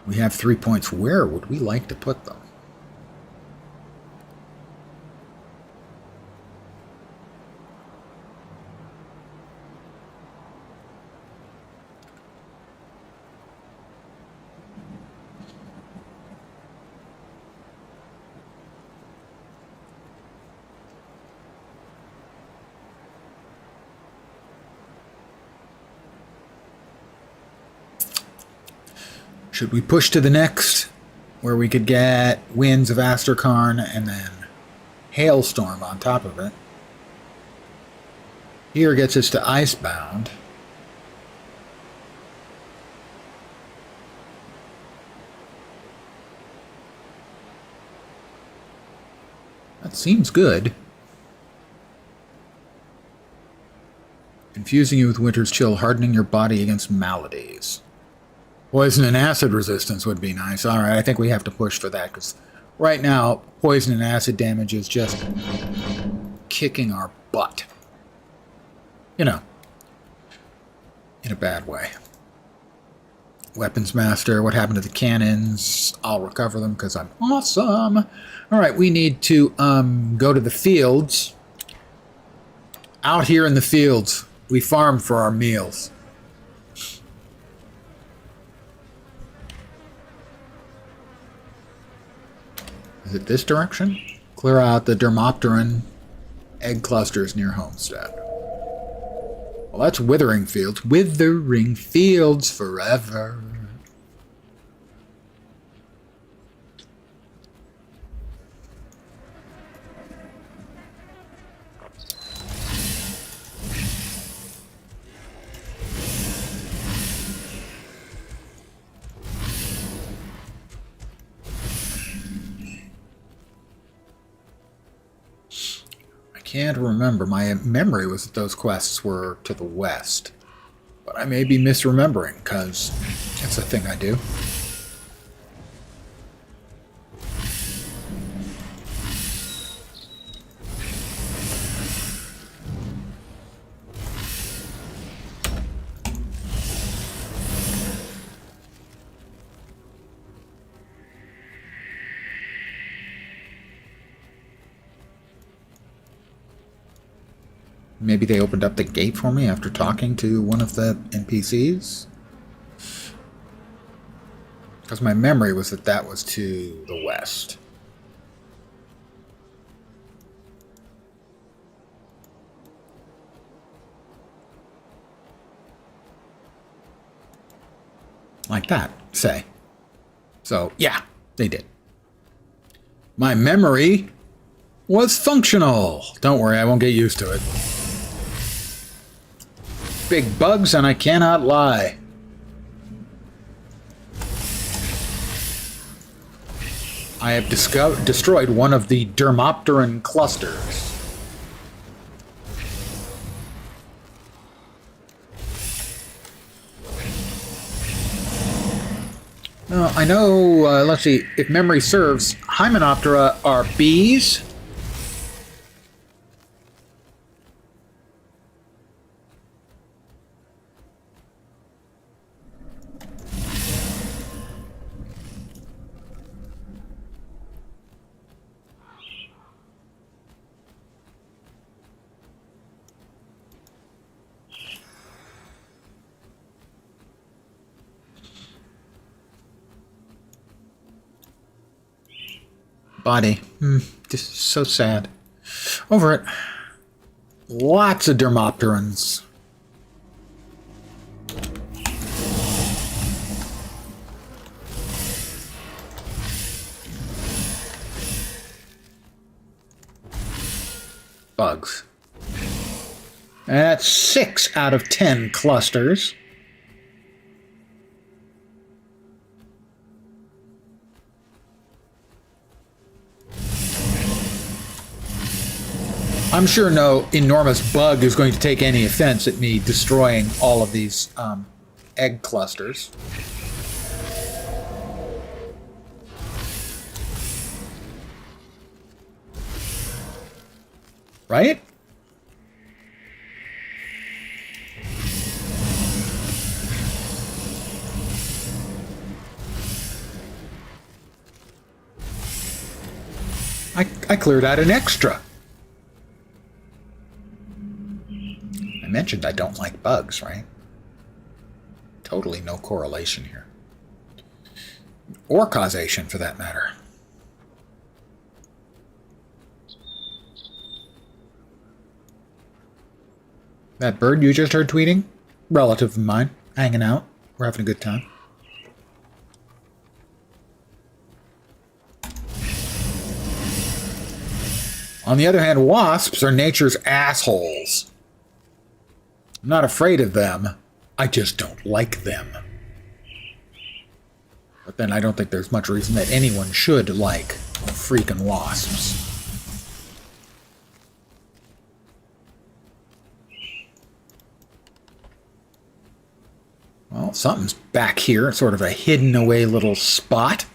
We have 3 points. Where would we like to put them? Should we push to the next, where we could get Winds of Astrakhan and then Hailstorm on top of it? Here gets us to Icebound. That seems good. Infusing you with Winter's Chill, hardening your body against maladies. Poison and acid resistance would be nice. Alright, I think we have to push for that, because right now, poison and acid damage is just kicking our butt. You know, in a bad way. Weapons Master, what happened to the cannons? I'll recover them because I'm awesome. Alright, we need to go to the fields. Out here in the fields, we farm for our meals. Is it this direction? Clear out the Dermopteran egg clusters near Homestead. Well, that's Withering Fields. Withering Fields forever. Can't remember. My memory was that those quests were to the west. But I may be misremembering, because it's a thing I do. Maybe they opened up the gate for me after talking to one of the NPCs? Because my memory was that that was to the west. Like that, say. So, yeah, they did. My memory was functional. Don't worry, I won't get used to it. Big bugs, and I cannot lie. I have destroyed one of the Dermopteran clusters. Now, I know, let's see, if memory serves, Hymenoptera are bees. Body. Just so sad. Over it. Lots of Dermopterans. Bugs. That's 6 out of 10 clusters. I'm sure no enormous bug is going to take any offense at me destroying all of these egg clusters. Right? I cleared out an extra. I mentioned I don't like bugs, right? Totally no correlation here. Or causation, for that matter. That bird you just heard tweeting? Relative of mine. Hanging out. We're having a good time. On the other hand, wasps are nature's assholes. I'm not afraid of them. I just don't like them. But then I don't think there's much reason that anyone should like freaking wasps. Well, something's back here, sort of a hidden away little spot.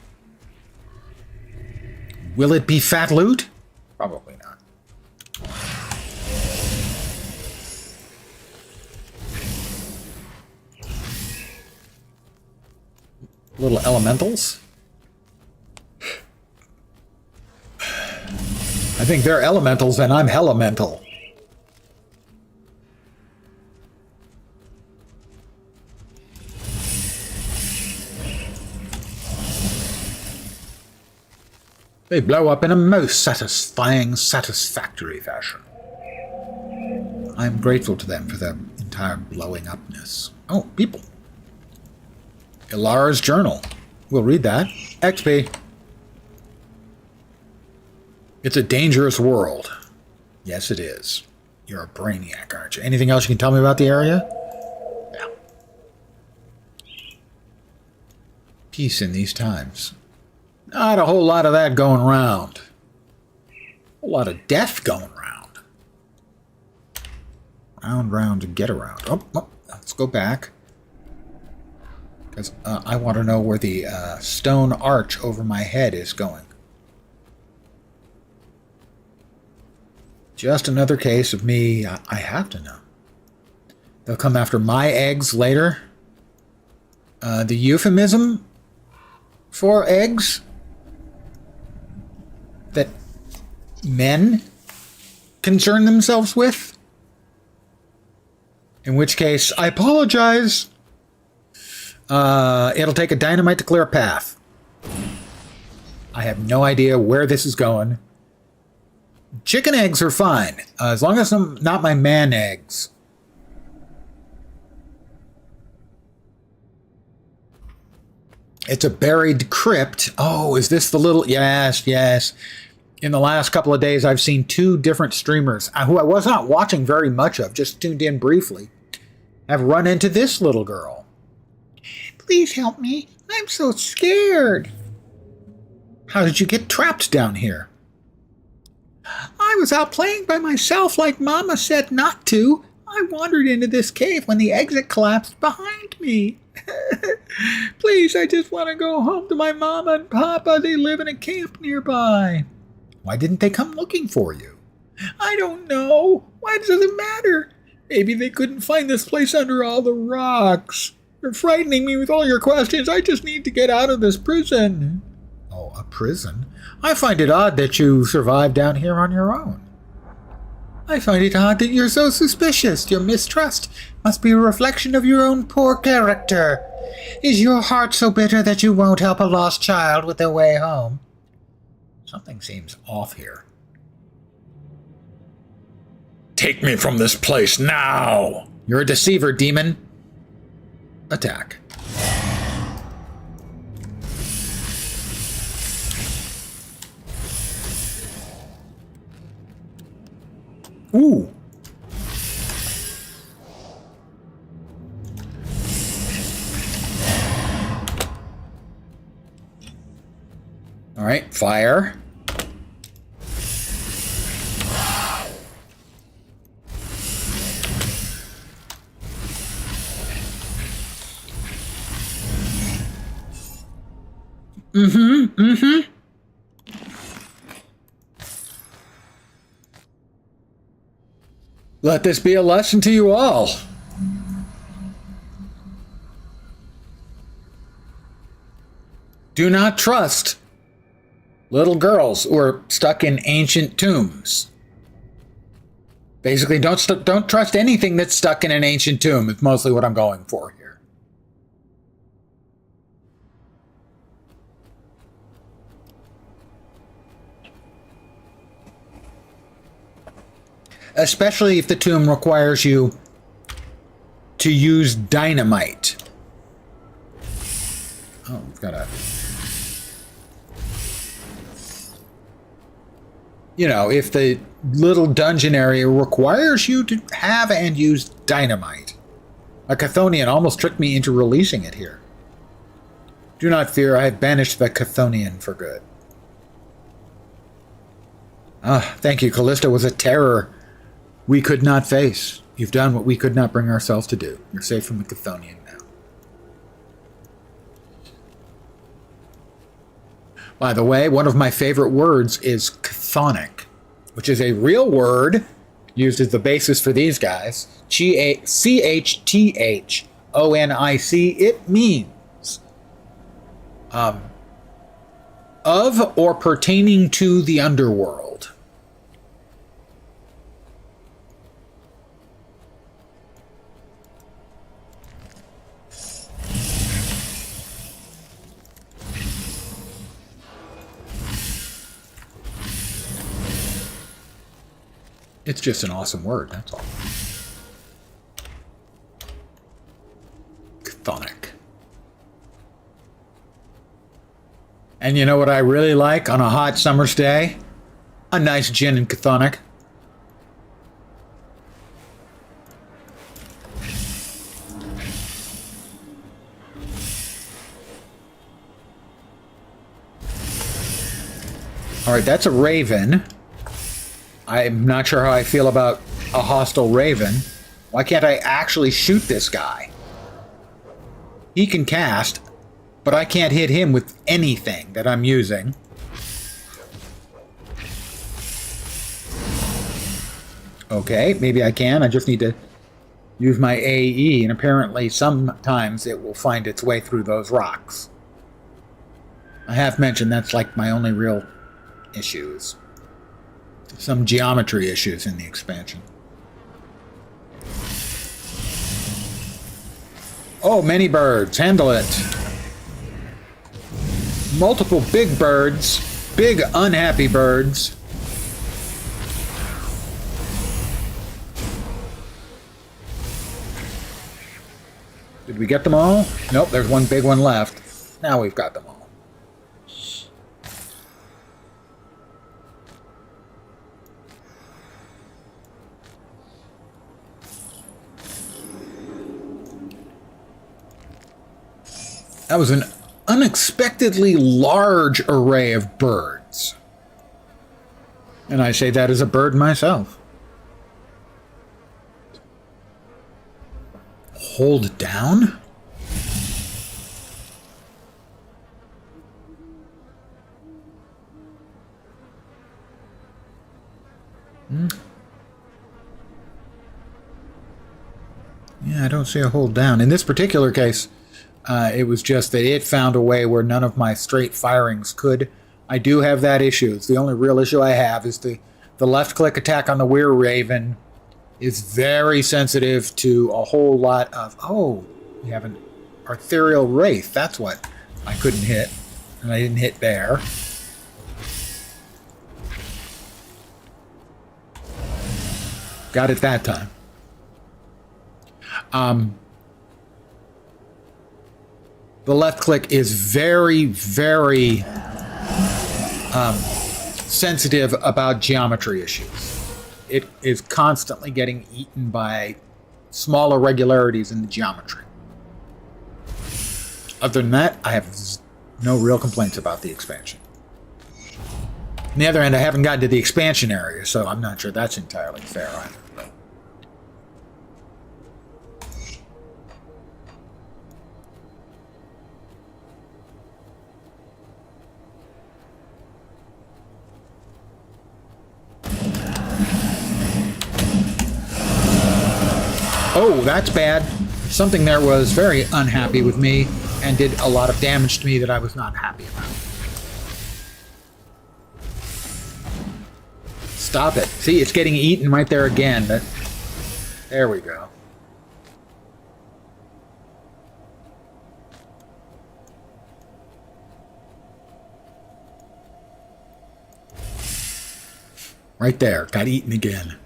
Will it be fat loot? Probably not. Little elementals. I think they're elementals and I'm hellemental. They blow up in a most satisfactory fashion. I'm grateful to them for their entire blowing upness. Oh, people. Ilara's journal. We'll read that. XP. It's a dangerous world. Yes, it is. You're a brainiac, aren't you? Anything else you can tell me about the area? Yeah. Peace in these times. Not a whole lot of that going around. A whole lot of death going around. Round to get around. Oh, let's go back. Because I want to know where the stone arch over my head is going. Just another case of me, I have to know. They'll come after my eggs later. The euphemism for eggs that men concern themselves with. In which case, I apologize. It'll take a dynamite to clear a path. I have no idea where this is going. Chicken eggs are fine, as long as I'm not my man eggs. It's a buried crypt. Oh, is this the little... Yes, yes. In the last couple of days, I've seen 2 different streamers, who I was not watching very much of, just tuned in briefly, have run into this little girl. Please help me. I'm so scared. How did you get trapped down here? I was out playing by myself like Mama said not to. I wandered into this cave when the exit collapsed behind me. Please, I just want to go home to my Mama and Papa. They live in a camp nearby. Why didn't they come looking for you? I don't know. Why does it matter? Maybe they couldn't find this place under all the rocks. You're frightening me with all your questions. I just need to get out of this prison. Oh, a prison? I find it odd that you survived down here on your own. I find it odd that you're so suspicious. Your mistrust must be a reflection of your own poor character. Is your heart so bitter that you won't help a lost child with their way home? Something seems off here. Take me from this place now! You're a deceiver, demon. Attack. Ooh. All right, fire. Let this be a lesson to you all. Do not trust little girls who are stuck in ancient tombs. Basically, don't trust anything that's stuck in an ancient tomb. It's mostly what I'm going for here. Especially if the tomb requires you to use dynamite. Oh, we've got a... You know, if the little dungeon area requires you to have and use dynamite. A Chthonian almost tricked me into releasing it here. Do not fear, I have banished the Chthonian for good. Ah, thank you. Callista was a terror we could not face. You've done what we could not bring ourselves to do. You're safe from the Chthonian now. By the way, one of my favorite words is chthonic, which is a real word used as the basis for these guys. C-H-T-H-O-N-I-C. It means of or pertaining to the underworld. It's just an awesome word, that's all. Chthonic. And you know what I really like on a hot summer's day? A nice gin and chthonic. All right, that's a raven. I'm not sure how I feel about a hostile raven. Why can't I actually shoot this guy? He can cast, but I can't hit him with anything that I'm using. Okay, maybe I can. I just need to use my AE, and apparently sometimes it will find its way through those rocks. I have mentioned that's like my only real issues. Some geometry issues in the expansion. Oh, many birds. Handle it. Multiple big birds. Big unhappy birds. Did we get them all? Nope, there's one big one left. Now we've got them all. That was an unexpectedly large array of birds. And I say that as a bird myself. Hold down? Yeah, I don't see a hold down. In this particular case, it was just that it found a way where none of my straight firings could. I do have that issue. It's the only real issue I have is the left-click attack on the Were Raven is very sensitive to a whole lot of... Oh, we have an Arthurial Wraith. That's what I couldn't hit. And I didn't hit there. Got it that time. The left click is very, very sensitive about geometry issues. It is constantly getting eaten by small irregularities in the geometry. Other than that, I have no real complaints about the expansion. On the other hand, I haven't gotten to the expansion area, so I'm not sure that's entirely fair either. Oh, that's bad. Something there was very unhappy with me and did a lot of damage to me that I was not happy about. Stop it. See, it's getting eaten right there again. There we go. Right there. Got eaten again.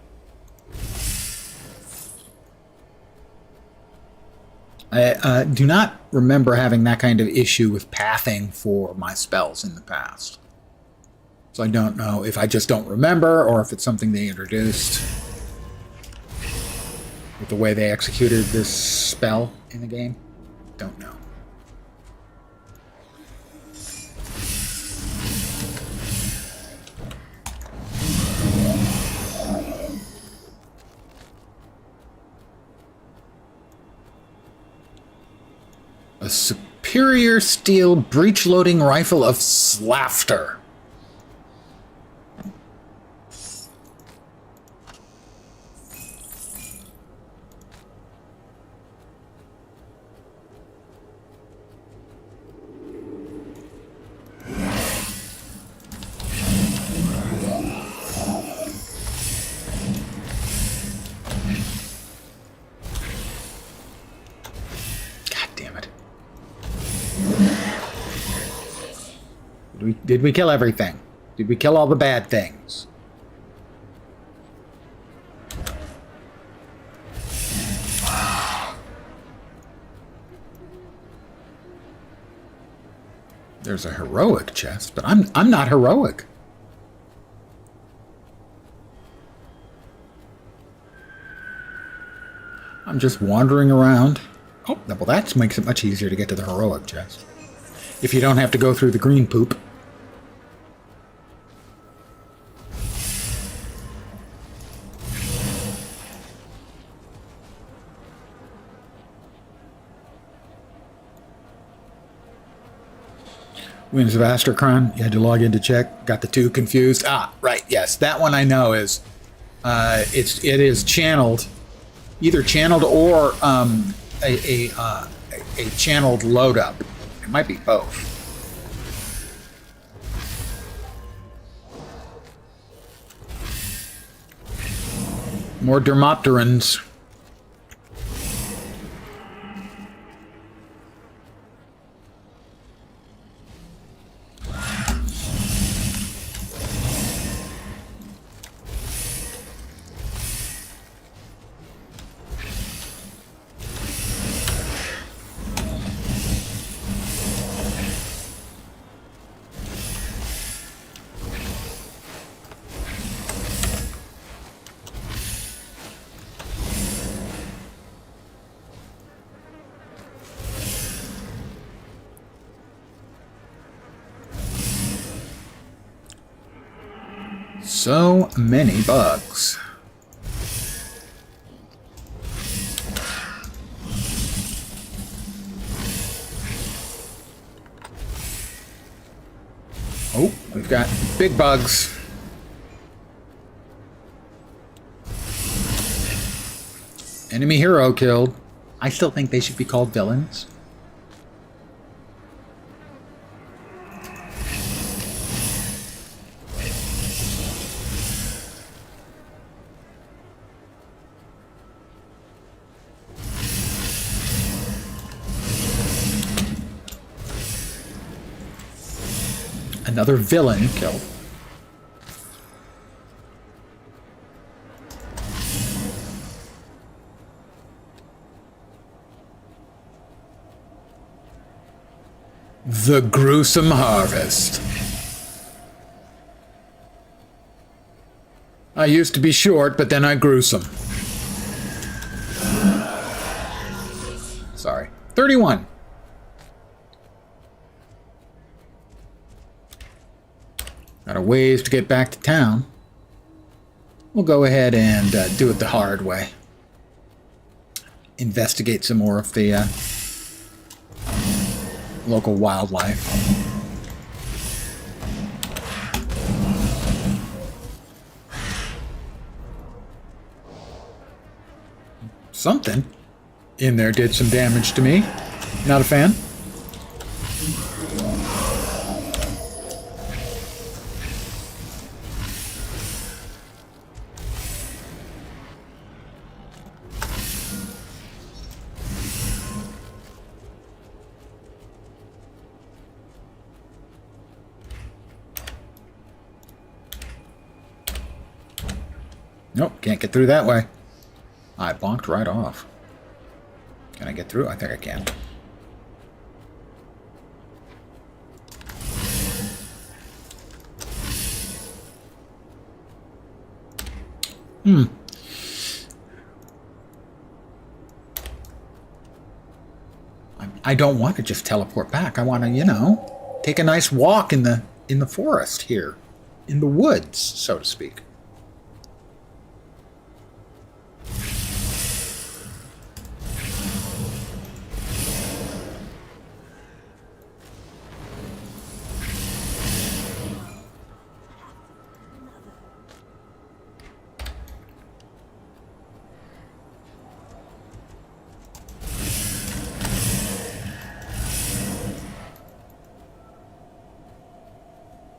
I do not remember having that kind of issue with pathing for my spells in the past. So I don't know if I just don't remember or if it's something they introduced with the way they executed this spell in the game. Don't know. A superior steel breech-loading rifle of Slafter. Did we kill everything? Did we kill all the bad things? There's a heroic chest, but I'm not heroic. I'm just wandering around. Oh, well, that makes it much easier to get to the heroic chest. If you don't have to go through the green poop. Winds of Astracron, you had to log in to check. Got the two confused. Ah, right, yes. That one I know is, it is channeled, either channeled or a channeled load up. It might be both. More Dermopterans. So many bugs. Oh, we've got big bugs. Enemy hero killed. I still think they should be called villains. Another villain killed. The gruesome harvest. I used to be short, but then I grew some. Sorry. 31. Got a ways to get back to town. We'll go ahead and do it the hard way. Investigate some more of the local wildlife. Something in there did some damage to me. Not a fan. Nope, can't get through that way. I bonked right off. Can I get through? I think I can. I don't want to just teleport back. I want to, you know, take a nice walk in the forest here. In the woods, so to speak.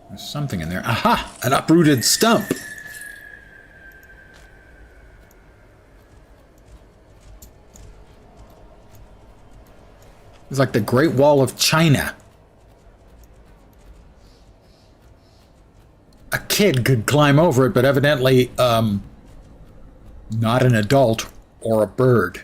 There's something in there. Aha! An uprooted stump. It's like the Great Wall of China. A kid could climb over it, but evidently, not an adult or a bird.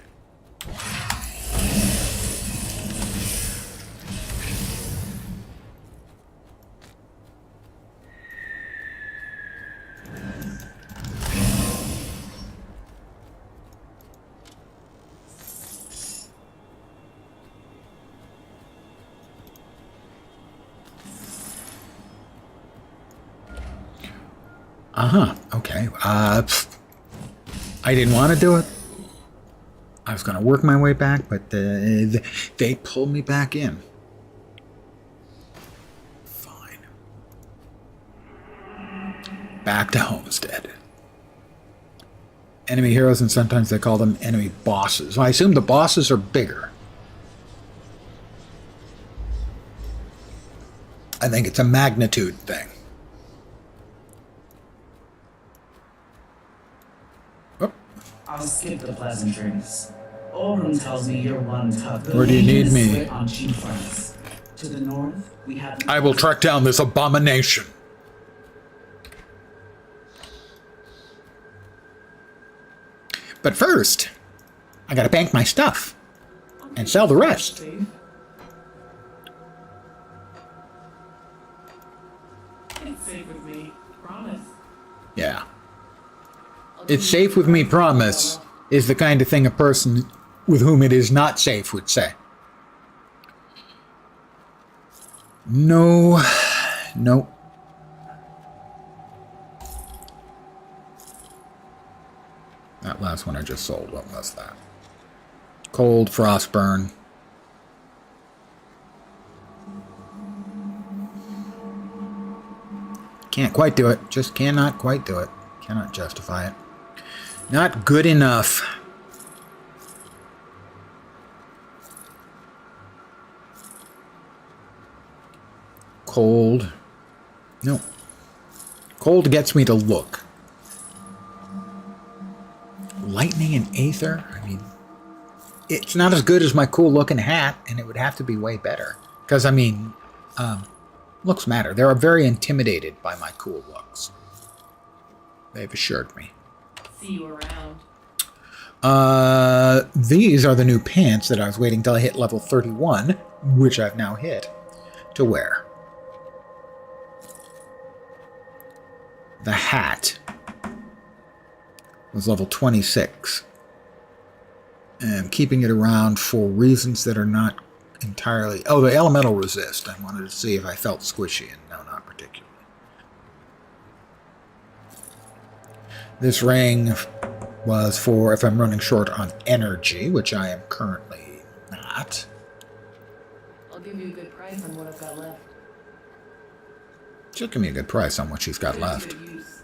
Okay. I didn't want to do it. I was going to work my way back, but they pulled me back in. Fine. Back to Homestead. Enemy heroes, and sometimes they call them enemy bosses. I assume the bosses are bigger. I think it's a magnitude thing. I'll skip the pleasantries. Orin tells me you're one tough. Where do you need me? On cheap fronts. To the north, we have. I will track down this abomination. But first, I gotta bank my stuff and sell the rest. It's safe with me. Promise. Yeah. It's safe with me, promise, is the kind of thing a person with whom it is not safe would say. No. That last one I just sold, what was that? Cold, Frostburn. Can't quite do it. Just cannot quite do it. Cannot justify it. Not good enough. Cold. No. Cold gets me to look. Lightning and Aether? I mean, it's not as good as my cool looking hat, and it would have to be way better. Because, I mean, looks matter. They're very intimidated by my cool looks. They've assured me. See you around. These are the new pants that I was waiting till I hit level 31, which I've now hit, to wear. The hat was level 26. And I'm keeping it around for reasons that are not entirely... Oh, the elemental resist. I wanted to see if I felt squishy, and no, not particularly. This ring was for if I'm running short on energy, which I am currently not. I'll give you a good price on what I've got left. She'll give me a good price on what she's got left. Good use.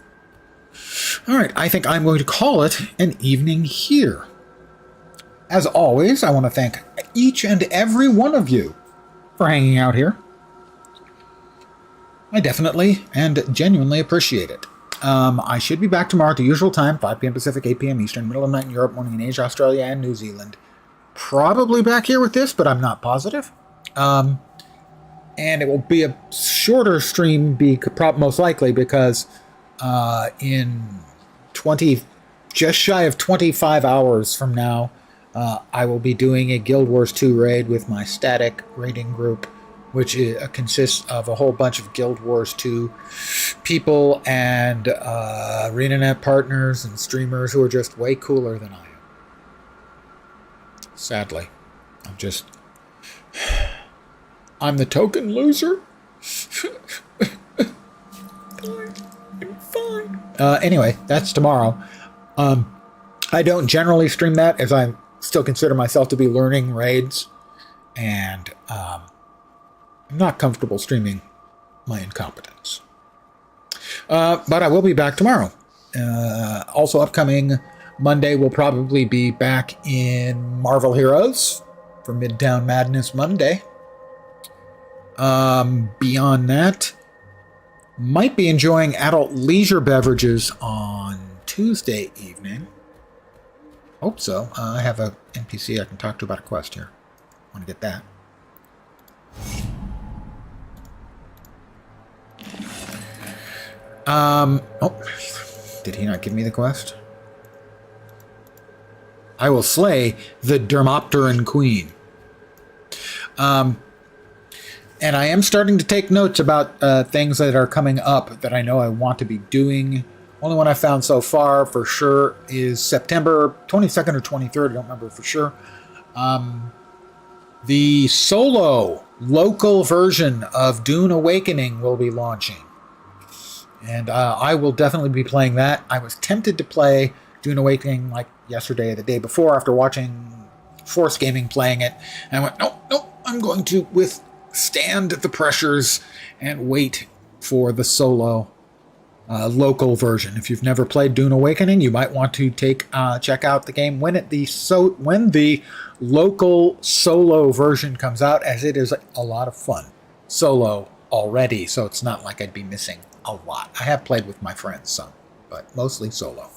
All right, I think I'm going to call it an evening here. As always, I want to thank each and every one of you for hanging out here. I definitely and genuinely appreciate it. I should be back tomorrow at the usual time, 5 p.m. Pacific, 8 p.m. Eastern, middle of the night in Europe, morning in Asia, Australia, and New Zealand. Probably back here with this, but I'm not positive. And it will be a shorter stream, most likely, because in just shy of 25 hours from now, I will be doing a Guild Wars 2 raid with my static raiding group, which consists of a whole bunch of Guild Wars 2 people and ArenaNet partners and streamers who are just way cooler than I am. Sadly, I'm the token loser. I'm fine. Anyway, that's tomorrow. I don't generally stream that, as I still consider myself to be learning raids, and I'm not comfortable streaming my incompetence. But I will be back tomorrow. Also upcoming Monday, we'll probably be back in Marvel Heroes for Midtown Madness Monday. Beyond that, might be enjoying adult leisure beverages on Tuesday evening. Hope so. I have a NPC I can talk to about a quest here. Want to get that. Oh, did he not give me the quest? I will slay the Dermopteran Queen. And I am starting to take notes about things that are coming up that I know I want to be doing. Only one I found so far for sure is September 22nd or 23rd. I don't remember for sure. The solo local version of Dune Awakening will be launching. And I will definitely be playing that. I was tempted to play Dune Awakening like yesterday or the day before after watching Force Gaming playing it. And I went, nope, I'm going to withstand the pressures and wait for the solo local version. If you've never played Dune Awakening, you might want to check out the game when the local solo version comes out, as it is a lot of fun solo already, so it's not like I'd be missing a lot. I have played with my friends some, but mostly solo.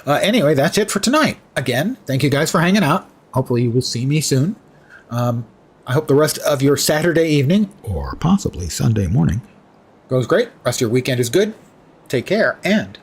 Anyway, that's it for tonight. Again, thank you guys for hanging out. Hopefully you will see me soon. I hope the rest of your Saturday evening, or possibly Sunday morning, goes great. Rest of your weekend is good. Take care, and